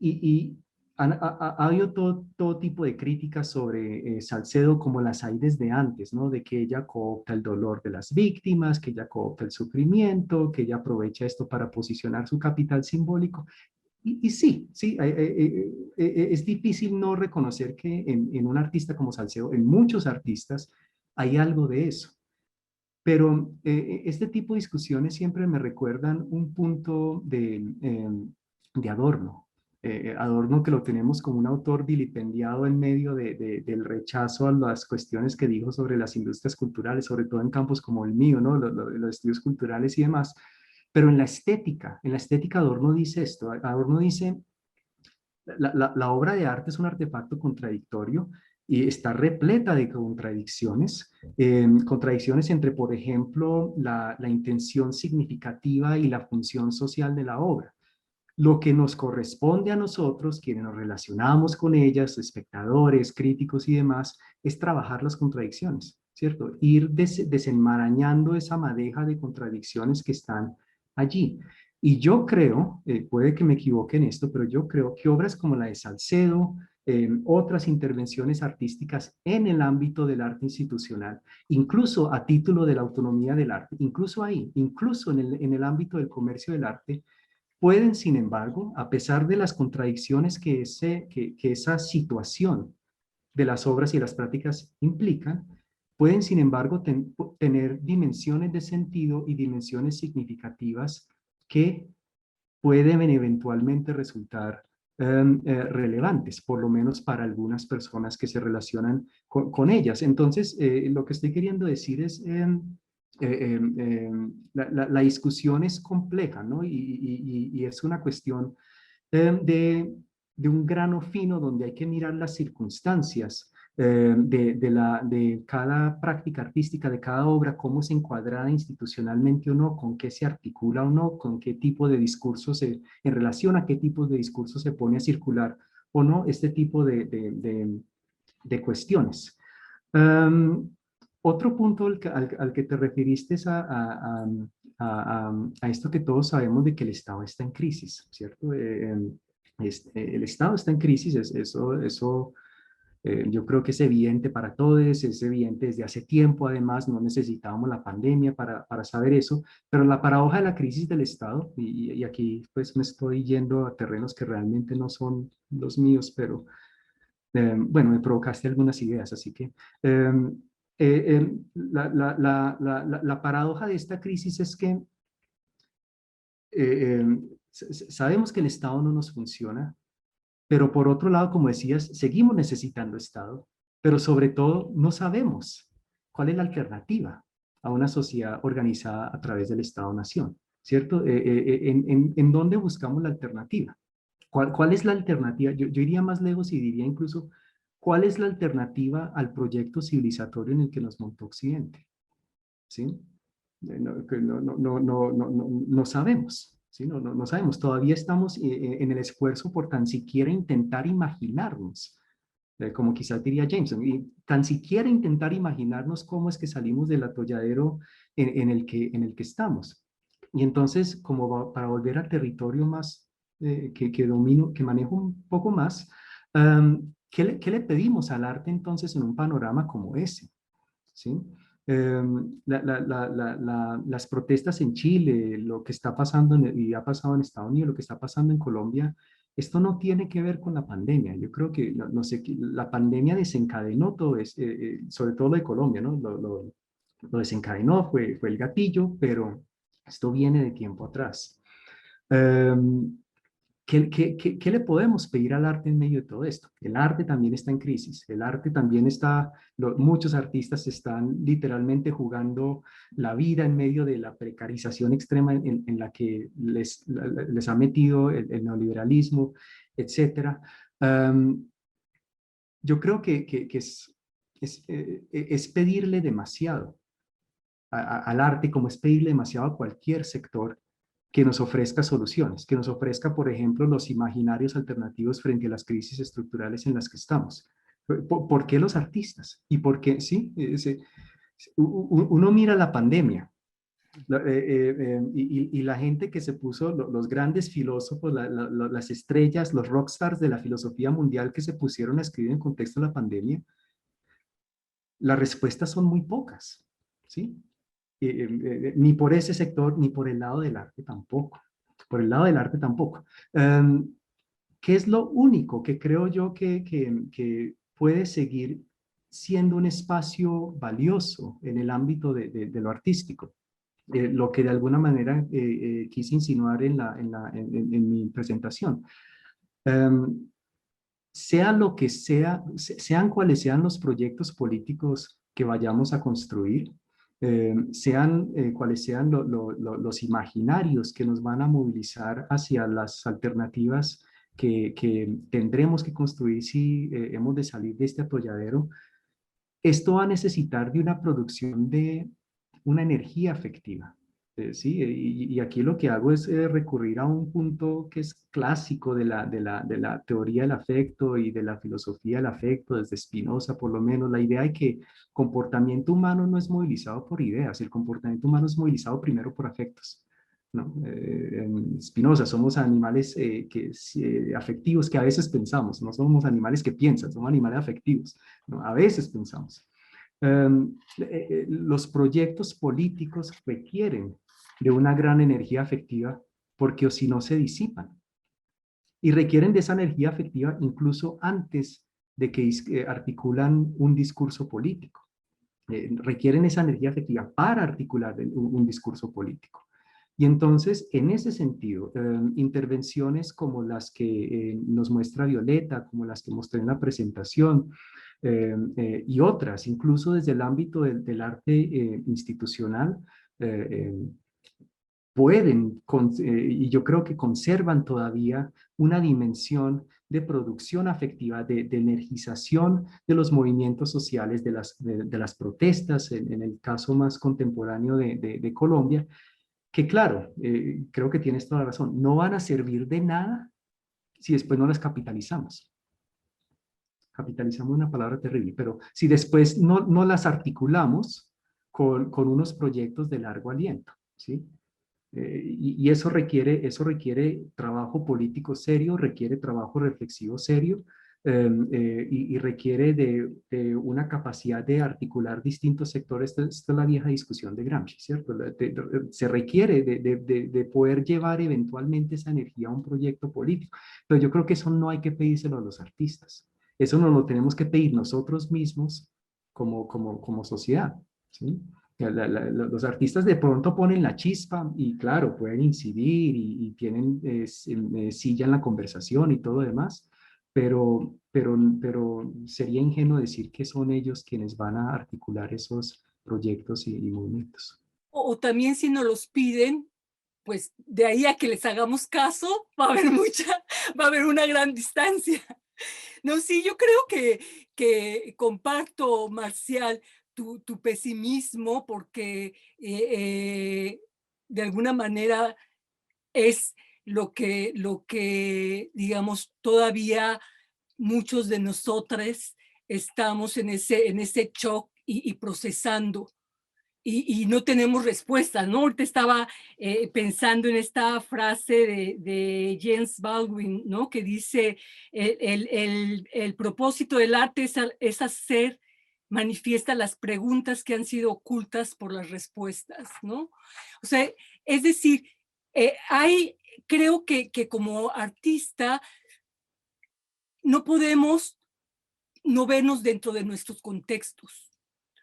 y ha habido todo tipo de críticas sobre Salcedo, como las hay desde antes, ¿no? De que ella coopta el dolor de las víctimas, que ella coopta el sufrimiento, que ella aprovecha esto para posicionar su capital simbólico. Y sí, es difícil no reconocer que en un artista como Salcedo, en muchos artistas, hay algo de eso. Pero este tipo de discusiones siempre me recuerdan un punto de Adorno. Adorno, que lo tenemos como un autor vilipendiado en medio del rechazo a las cuestiones que dijo sobre las industrias culturales, sobre todo en campos como el mío, ¿no? Los estudios culturales y demás. Pero en la estética Adorno dice esto. Adorno dice, la obra de arte es un artefacto contradictorio y está repleta de contradicciones, contradicciones entre, por ejemplo, la intención significativa y la función social de la obra. Lo que nos corresponde a nosotros, quienes nos relacionamos con ellas, espectadores, críticos y demás, es trabajar las contradicciones, ¿cierto? Ir desenmarañando esa madeja de contradicciones que están allí. Y yo creo, puede que me equivoque en esto, pero yo creo que obras como la de Salcedo, otras intervenciones artísticas en el ámbito del arte institucional, incluso a título de la autonomía del arte, incluso ahí, incluso en el ámbito del comercio del arte, pueden, sin embargo, a pesar de las contradicciones que esa situación de las obras y las prácticas implican, pueden, sin embargo, tener dimensiones de sentido y dimensiones significativas que pueden eventualmente resultar relevantes, por lo menos para algunas personas que se relacionan con ellas. Entonces, lo que estoy queriendo decir es, la discusión es compleja, ¿no? Y es una cuestión de un grano fino donde hay que mirar las circunstancias de cada práctica artística, de cada obra, cómo es encuadrada institucionalmente o no, con qué se articula o no, con qué tipo de discurso en relación a qué tipo de discurso se pone a circular o no, este tipo de cuestiones. Otro punto al que te referiste es a esto que todos sabemos de que el Estado está en crisis, ¿cierto? El Estado está en crisis, eso yo creo que es evidente para todos, es evidente desde hace tiempo, además no necesitábamos la pandemia para saber eso, pero la paradoja de la crisis del Estado, y aquí pues me estoy yendo a terrenos que realmente no son los míos, pero bueno, me provocaste algunas ideas, así que la paradoja de esta crisis es que sabemos que el Estado no nos funciona, pero por otro lado, como decías, seguimos necesitando Estado, pero sobre todo no sabemos cuál es la alternativa a una sociedad organizada a través del Estado-Nación, ¿cierto? ¿En dónde buscamos la alternativa? ¿Cuál es la alternativa? Yo iría más lejos y diría incluso, ¿cuál es la alternativa al proyecto civilizatorio en el que nos montó Occidente? ¿Sí? No sabemos. ¿Sí? No sabemos, todavía estamos en el esfuerzo por tan siquiera intentar imaginarnos, como quizás diría Jameson, y tan siquiera intentar imaginarnos cómo es que salimos del atolladero en el que estamos. Y entonces, como para volver al territorio más que domino, que manejo un poco más, ¿qué le pedimos al arte entonces en un panorama como ese? ¿Sí? Las protestas en Chile, lo que está pasando y ha pasado en Estados Unidos, lo que está pasando en Colombia, esto no tiene que ver con la pandemia. Yo creo que, no sé, la pandemia desencadenó todo, sobre todo lo de Colombia, ¿no? Lo desencadenó, fue el gatillo, pero esto viene de tiempo atrás. ¿Qué le podemos pedir al arte en medio de todo esto? El arte también está en crisis, el arte también está, muchos artistas están literalmente jugando la vida en medio de la precarización extrema en la que les ha metido el neoliberalismo, etc. Yo creo que es pedirle demasiado al arte, como es pedirle demasiado a cualquier sector que nos ofrezca soluciones, que nos ofrezca, por ejemplo, los imaginarios alternativos frente a las crisis estructurales en las que estamos. ¿Por qué los artistas? ¿Y por qué? Sí, uno mira la pandemia Y la gente que se puso, los grandes filósofos, las estrellas, los rockstars de la filosofía mundial que se pusieron a escribir en contexto de la pandemia, las respuestas son muy pocas, ¿sí? Ni por ese sector, ni por el lado del arte tampoco. Por el lado del arte tampoco. ¿Qué es lo único que creo yo que puede seguir siendo un espacio valioso en el ámbito de lo artístico? Lo que de alguna manera quise insinuar en mi presentación. Sea lo que sea, sean cuales sean los proyectos políticos que vayamos a construir, sean cuales sean los imaginarios que nos van a movilizar hacia las alternativas que tendremos que construir si hemos de salir de este atolladero, esto va a necesitar de una producción de una energía afectiva. Sí, y aquí lo que hago es recurrir a un punto que es clásico de la teoría del afecto y de la filosofía del afecto, desde Spinoza por lo menos, la idea de que comportamiento humano no es movilizado por ideas, el comportamiento humano es movilizado primero por afectos. ¿No? En Spinoza somos animales afectivos que a veces pensamos, no somos animales que piensan, somos animales afectivos, ¿no? A veces pensamos. Los proyectos políticos requieren de una gran energía afectiva porque o si no se disipan. Y requieren de esa energía afectiva incluso antes de que articulan un discurso político. Requieren esa energía afectiva para articular un discurso político. Y entonces, en ese sentido, intervenciones como las que nos muestra Violeta, como las que mostré en la presentación, y otras, incluso desde el ámbito del arte institucional, pueden, y yo creo que conservan todavía una dimensión de producción afectiva, de energización de los movimientos sociales, de las protestas, en el caso más contemporáneo de Colombia, que claro, creo que tienes toda la razón, no van a servir de nada si después no las capitalizamos. Capitalizamos una palabra terrible, pero si después no las articulamos con unos proyectos de largo aliento, ¿sí? Y eso requiere trabajo político serio, requiere trabajo reflexivo serio, y requiere de una capacidad de articular distintos sectores. Esta es la vieja discusión de Gramsci, ¿cierto? Se requiere de poder llevar eventualmente esa energía a un proyecto político, pero yo creo que eso no hay que pedírselo a los artistas. Eso nos lo tenemos que pedir nosotros mismos como sociedad, ¿sí? Los artistas de pronto ponen la chispa y claro, pueden incidir y tienen silla en la conversación y todo demás, pero sería ingenuo decir que son ellos quienes van a articular esos proyectos y movimientos. O también si nos los piden, pues de ahí a que les hagamos caso, va a haber una gran distancia. No, sí, yo creo que comparto, Marcial, tu pesimismo, porque de alguna manera es lo que, digamos, todavía muchos de nosotros estamos en ese shock y procesando. Y no tenemos respuestas, ¿no? Ahorita estaba pensando en esta frase de James Baldwin, ¿no? Que dice, el propósito del arte es hacer manifiesta las preguntas que han sido ocultas por las respuestas, ¿no? O sea, es decir, creo que como artista no podemos no vernos dentro de nuestros contextos.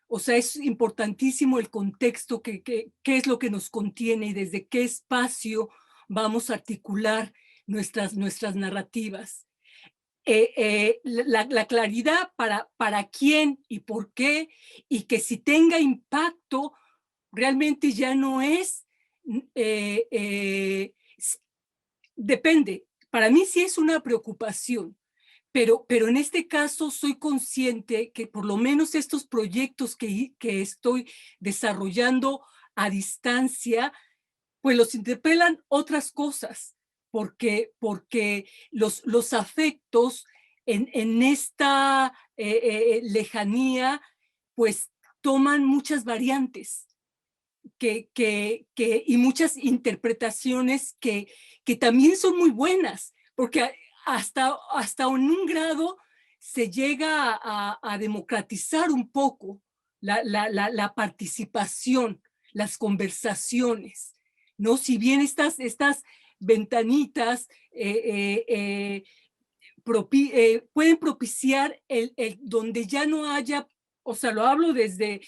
O sea, es importantísimo el contexto, qué es lo que nos contiene y desde qué espacio vamos a articular nuestras narrativas. La claridad para quién y por qué, y que si tenga impacto, realmente ya no es, depende. Para mí sí es una preocupación. Pero en este caso soy consciente que por lo menos estos proyectos que estoy desarrollando a distancia, pues los interpelan otras cosas, porque los afectos en esta lejanía, pues toman muchas variantes. y muchas interpretaciones que también son muy buenas, porque hasta en un grado se llega a democratizar un poco la participación, las conversaciones, ¿no? Si bien estas ventanitas pueden propiciar donde ya no haya, o sea, lo hablo desde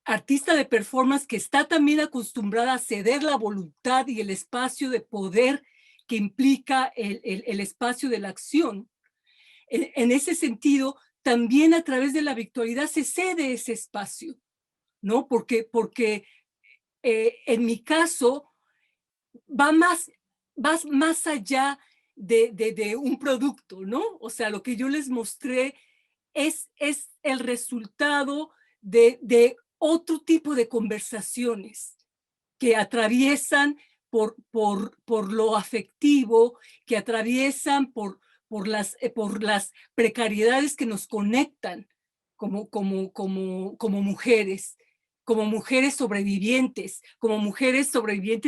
artista de performance que está también acostumbrada a ceder la voluntad y el espacio de poder que implica el espacio de la acción. En ese sentido, también a través de la virtualidad se cede ese espacio, ¿no? Porque en mi caso va más allá de un producto, ¿no? O sea, lo que yo les mostré es el resultado de otro tipo de conversaciones que atraviesan por lo afectivo, que atraviesan por las precariedades que nos conectan como mujeres sobrevivientes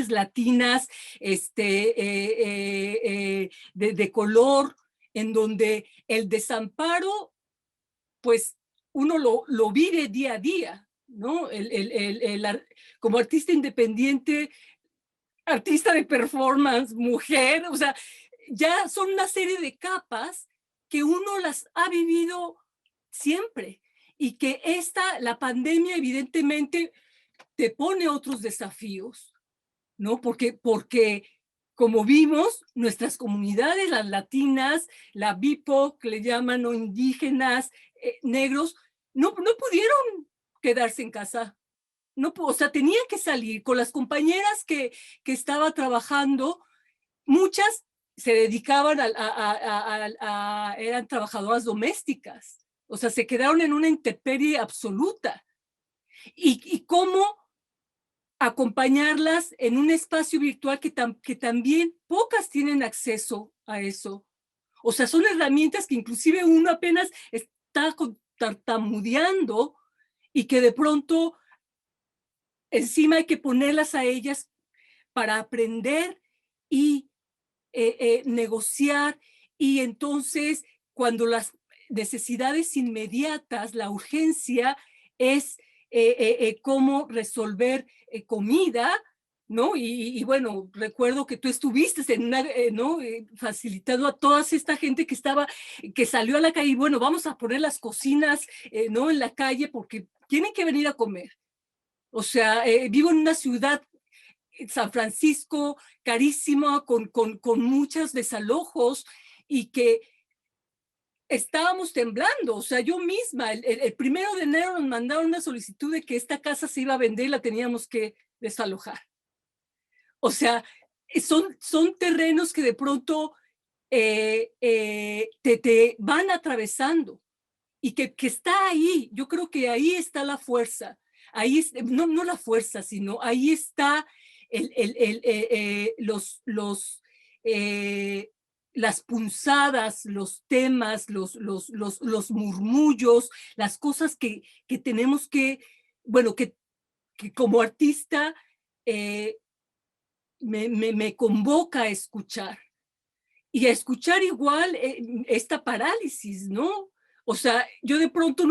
latinas, de color, en donde el desamparo, pues uno lo vive día a día, ¿no? Como artista independiente, artista de performance, mujer, o sea, ya son una serie de capas que uno las ha vivido siempre y que la pandemia evidentemente te pone otros desafíos, ¿no? Porque como vimos, nuestras comunidades, las latinas, la BIPOC, que le llaman, o indígenas, negros, no pudieron quedarse en casa. No, o sea, tenían que salir con las compañeras que estaba trabajando. Muchas se dedicaban eran trabajadoras domésticas. O sea, se quedaron en una intemperie absoluta. Y cómo acompañarlas en un espacio virtual que también pocas tienen acceso a eso. O sea, son herramientas que inclusive uno apenas está tartamudeando y que de pronto encima hay que ponerlas a ellas para aprender y negociar. Y entonces, cuando las necesidades inmediatas, la urgencia es cómo resolver comida, ¿no? Y bueno, recuerdo que tú estuviste en una, ¿no? Facilitando a toda esta gente que salió a la calle, y bueno, vamos a poner las cocinas, ¿no? En la calle porque tienen que venir a comer. O sea, vivo en una ciudad, San Francisco, carísimo, con muchos desalojos, y que estábamos temblando. O sea, yo misma, el 1 de enero nos mandaron una solicitud de que esta casa se iba a vender y la teníamos que desalojar. O sea, son terrenos que de pronto te van atravesando y que está ahí. Yo creo que ahí está la fuerza. Ahí no la fuerza, sino ahí está las punzadas, los temas, los murmullos, las cosas que tenemos bueno, que como artista me convoca a escuchar. Y a escuchar igual esta parálisis, ¿no? O sea, yo de pronto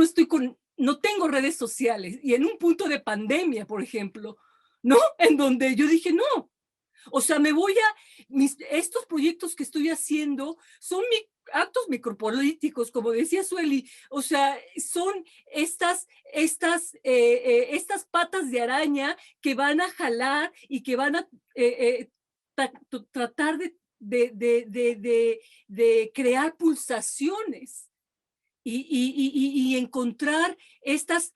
no tengo redes sociales, y en un punto de pandemia, por ejemplo, ¿no? En donde yo dije, no, o sea, estos proyectos que estoy haciendo son actos micropolíticos, como decía Sueli. O sea, son estas patas de araña que van a jalar y que van a tratar de crear pulsaciones y encontrar estas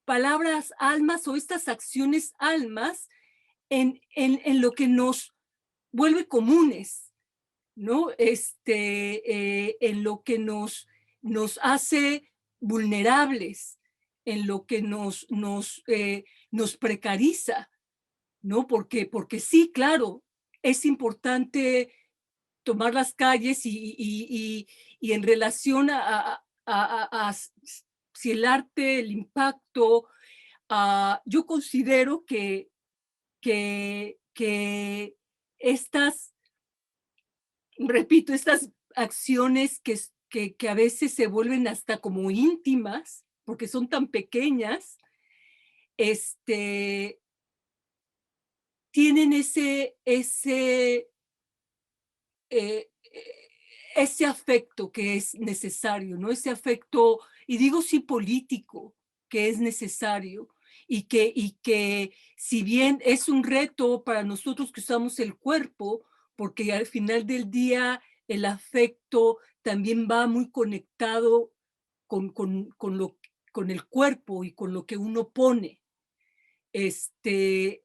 palabras almas o estas acciones almas en lo que nos vuelve comunes, ¿no? En lo que nos hace vulnerables, en lo que nos precariza, ¿no? Porque sí, claro, es importante tomar las calles y en relación a si el arte, el impacto, yo considero que estas, repito, estas acciones que a veces se vuelven hasta como íntimas, porque son tan pequeñas, este, tienen eh, ese afecto que es necesario, ¿no? Ese afecto, y digo sí político, que es necesario, y que si bien es un reto para nosotros que usamos el cuerpo, porque al final del día el afecto también va muy conectado con el cuerpo y con lo que uno pone. Este,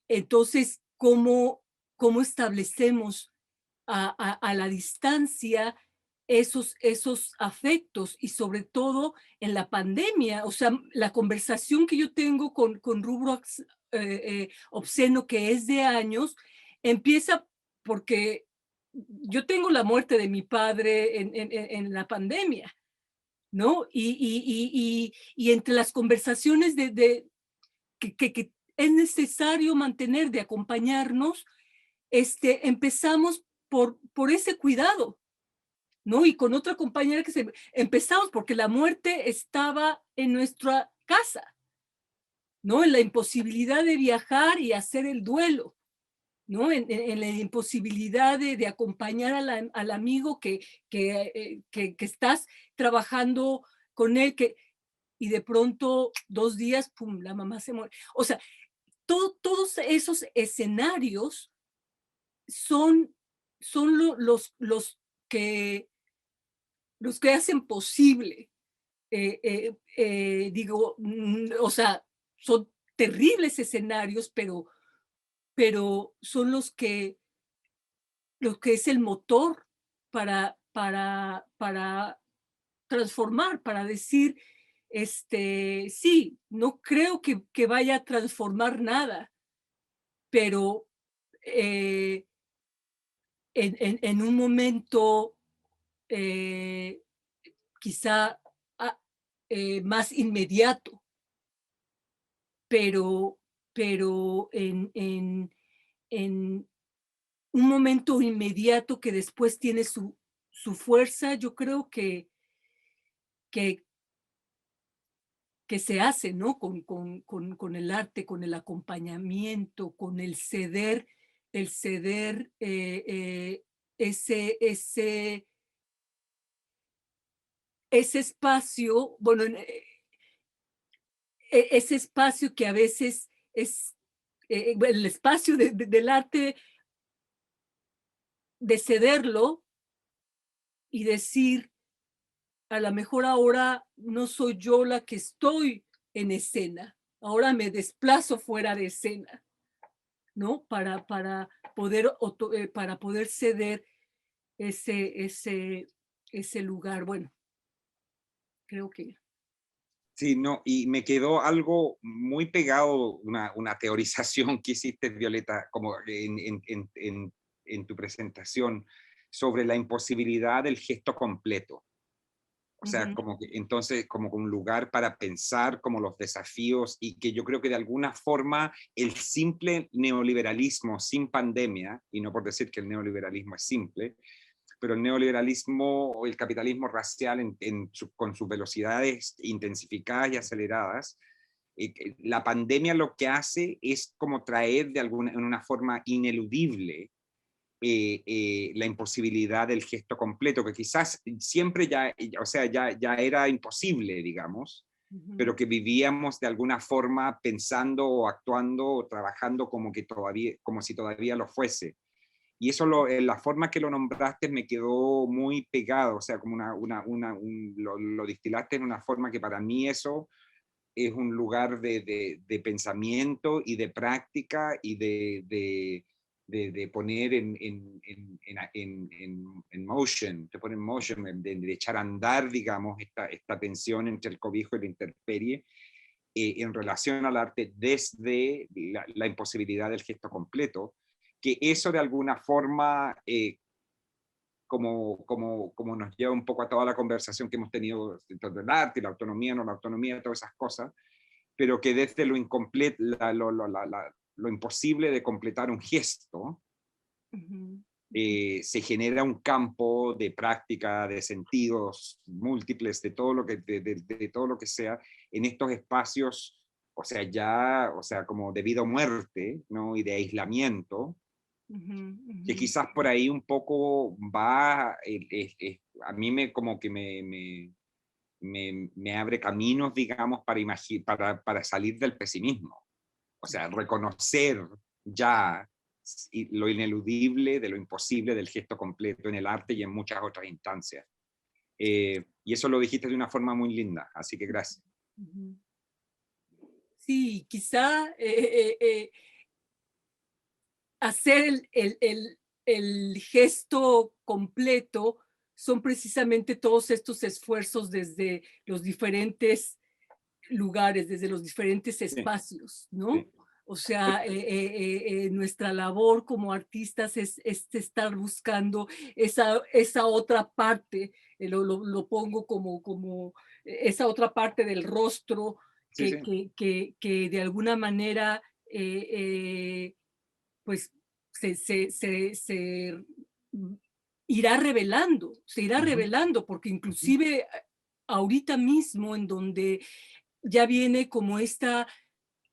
entonces, ¿cómo establecemos a la distancia esos afectos? Y sobre todo en la pandemia, o sea, la conversación que yo tengo con Rubro Obsceno, que es de años, empieza porque yo tengo la muerte de mi padre en la pandemia, ¿no? Y entre las conversaciones que es necesario mantener, de acompañarnos, empezamos por ese cuidado, ¿no? Y con otra compañera empezamos porque la muerte estaba en nuestra casa, ¿no? En la imposibilidad de viajar y hacer el duelo, ¿no? En la imposibilidad de acompañar al amigo que estás trabajando con él, y de pronto 2 días, pum, la mamá se muere. O sea, todos esos escenarios son que, los que hacen posible, digo, o sea, son terribles escenarios, pero son los que es el motor para transformar, para decir, sí, no creo que vaya a transformar nada, pero en un momento quizá ah, más inmediato, pero en un momento inmediato que después tiene su fuerza, yo creo que, que se hace, ¿no? Con el arte, con el acompañamiento, con el ceder ese espacio, bueno, ese espacio que a veces es el espacio del arte, de cederlo y decir, a lo mejor ahora no soy yo la que estoy en escena, ahora me desplazo fuera de escena, ¿no? Para poder ceder ese, ese, ese lugar. Bueno, creo que... Sí, no, y me quedó algo muy pegado, una teorización que hiciste, Violeta, como en tu presentación, sobre la imposibilidad del gesto completo. O sea, como que entonces, como un lugar para pensar como los desafíos, y que yo creo que de alguna forma el simple neoliberalismo sin pandemia, y no por decir que el neoliberalismo es simple, pero el neoliberalismo o el capitalismo racial con sus velocidades intensificadas y aceleradas, la pandemia lo que hace es como traer en una forma ineludible la imposibilidad del gesto completo, que quizás siempre o sea, ya era imposible, digamos, pero que vivíamos de alguna forma pensando o actuando o trabajando como si todavía lo fuese. Y eso, la forma que lo nombraste me quedó muy pegado, o sea, como lo destilaste en una forma que para mí eso es un lugar de pensamiento y de práctica y de poner en motion, te pone en motion, de echar a andar, digamos, esta tensión entre el cobijo y la intemperie, en relación al arte desde la imposibilidad del gesto completo, que eso de alguna forma, como nos lleva un poco a toda la conversación que hemos tenido dentro del arte, la autonomía, no la autonomía, todas esas cosas, pero que desde lo incompleto, lo imposible de completar un gesto, se genera un campo de práctica, de sentidos múltiples, de todo lo que, de todo lo que sea, en estos espacios, o sea, ya, o sea, como de vida o muerte, ¿no? Y de aislamiento, que quizás por ahí un poco va, a mí me como que me abre caminos, digamos, para salir del pesimismo. O sea, reconocer ya lo ineludible de lo imposible del gesto completo en el arte y en muchas otras instancias. Y eso lo dijiste de una forma muy linda, así que gracias. Sí, quizá hacer el gesto completo son precisamente todos estos esfuerzos desde los diferentes lugares, desde los diferentes espacios, ¿no? Sí. O sea, nuestra labor como artistas es estar buscando esa otra parte, lo pongo como esa otra parte del rostro Sí, sí. que de alguna manera, pues, se irá revelando, se irá revelando, porque inclusive ahorita mismo en donde ya viene como esta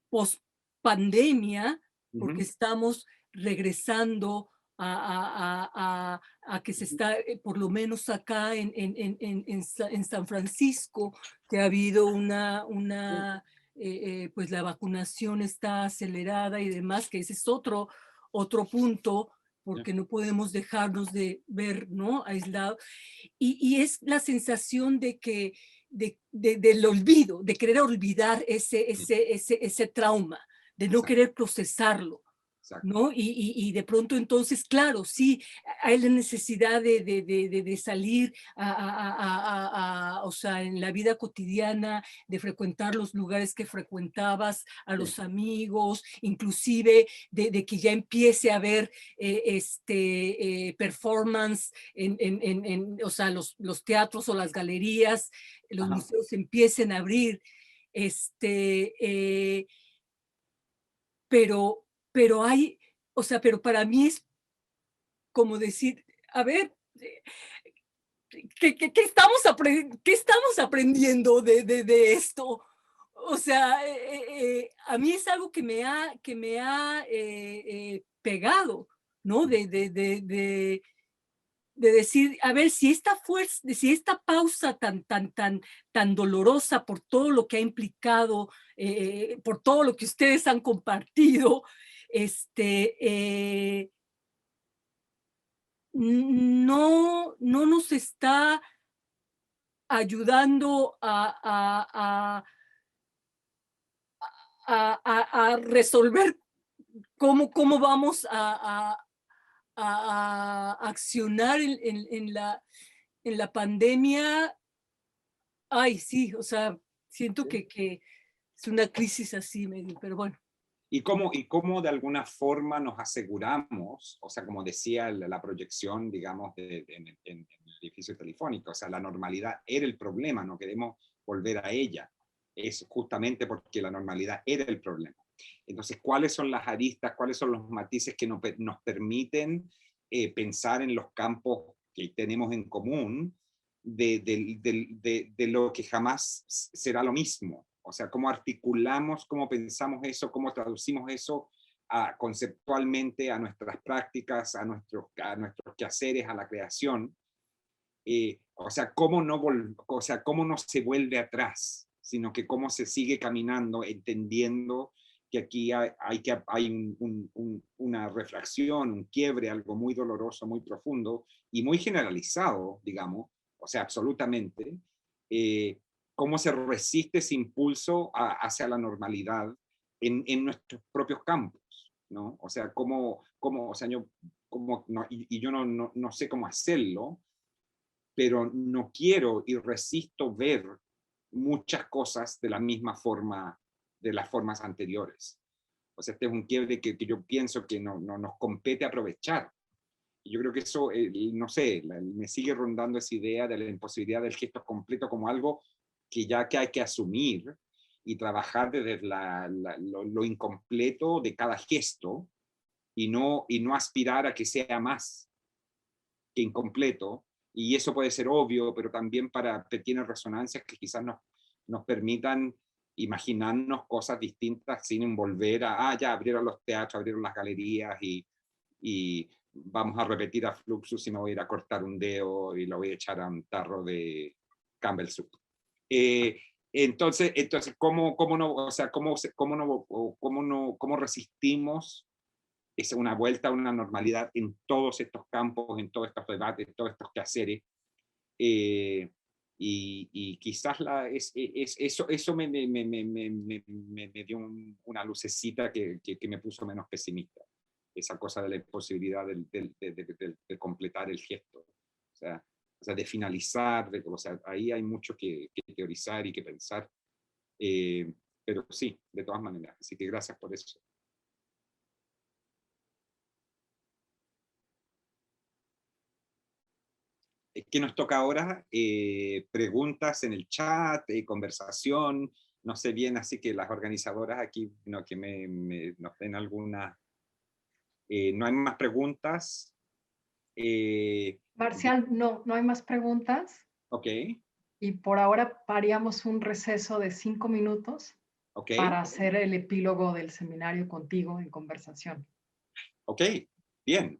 pospandemia, porque estamos regresando a que se está, por lo menos acá en San Francisco, que ha habido pues la vacunación está acelerada y demás, que ese es otro punto, porque no podemos dejarnos de ver, ¿no? Aislados. Y es la sensación de que del olvido, de querer olvidar ese trauma, de no querer procesarlo, Exacto. ¿no? Y de pronto entonces, claro, sí, hay la necesidad de salir o sea, en la vida cotidiana, de frecuentar los lugares que frecuentabas, a los amigos, inclusive de que ya empiece a haber performance o sea, los teatros o las galerías, los museos empiecen a abrir, pero hay, o sea, pero para mí es como decir, a ver, ¿qué estamos aprendiendo de esto? O sea, a mí es algo que me ha pegado, ¿no? De decir, a ver, si esta fuerza, si esta pausa tan dolorosa por todo lo que ha implicado, por todo lo que ustedes han compartido, no nos está ayudando a resolver cómo vamos a accionar en la pandemia. Ay, sí, o sea, siento que es una crisis así medio, pero bueno. ¿Y cómo de alguna forma nos aseguramos, o sea, como decía la proyección, digamos, en el edificio telefónico, o sea, la normalidad era el problema, no queremos volver a ella, es justamente porque la normalidad era el problema. Entonces, ¿cuáles son las aristas, cuáles son los matices que nos permiten pensar en los campos que tenemos en común de lo que jamás será lo mismo? O sea, cómo articulamos, cómo pensamos eso, cómo traducimos eso conceptualmente a nuestras prácticas, a nuestros quehaceres, a la creación. O sea, cómo no se vuelve atrás, sino que cómo se sigue caminando, entendiendo que aquí hay una refracción, un quiebre, algo muy doloroso, muy profundo y muy generalizado, digamos, o sea, absolutamente. Cómo se resiste ese impulso hacia la normalidad en nuestros propios campos, ¿no? O sea, o sea, yo no sé cómo hacerlo, pero no quiero y resisto ver muchas cosas de la misma forma, de las formas anteriores. O sea, este es un quiebre que yo pienso que no nos compete aprovechar. Y yo creo que eso, no sé, me sigue rondando esa idea de la imposibilidad del gesto completo como algo que hay que asumir y trabajar desde lo incompleto de cada gesto y no aspirar a que sea más que incompleto. Y eso puede ser obvio, pero también para pequeñas resonancias que quizás nos permitan imaginarnos cosas distintas sin envolver ya abrieron los teatros, abrieron las galerías y vamos a repetir a Fluxus y me voy a ir a cortar un dedo y lo voy a echar a un tarro de Campbell Soup. Entonces ¿cómo no, o sea, cómo resistimos una vuelta a una normalidad en todos estos campos, en todos estos debates, en todos estos quehaceres? Y quizás eso me dio una lucecita que me puso menos pesimista, esa cosa de la imposibilidad de completar el gesto, o sea, de finalizar, o sea, ahí hay mucho que teorizar y que pensar, pero sí, de todas maneras, así que gracias por eso. ¿Qué nos toca ahora? Preguntas en el chat, conversación, no sé bien, así que las organizadoras aquí que nos den alguna. ¿No hay más preguntas? Marcial, no hay más preguntas. Ok. Y por ahora haríamos un receso de 5 minutos para hacer el epílogo del seminario contigo en conversación. Ok, bien.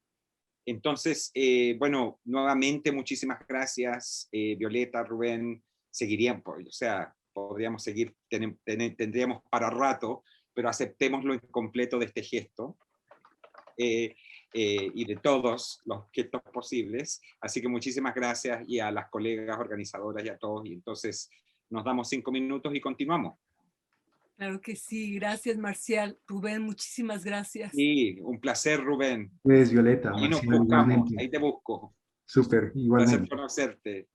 Entonces, bueno, nuevamente muchísimas gracias, Violeta, Rubén. Seguiríamos, o sea, podríamos seguir, tendríamos para rato, pero aceptemos lo incompleto de este gesto y de todos los gestos posibles. Así que muchísimas gracias y a las colegas organizadoras y a todos. Y entonces nos damos 5 minutos y continuamos. Claro que sí, gracias Marcial. Rubén, muchísimas gracias. Sí, un placer, Rubén. Pues Violeta, Ahí nos Marcial, buscamos, igualmente. ahí te busco. Súper, igualmente. Un placer conocerte.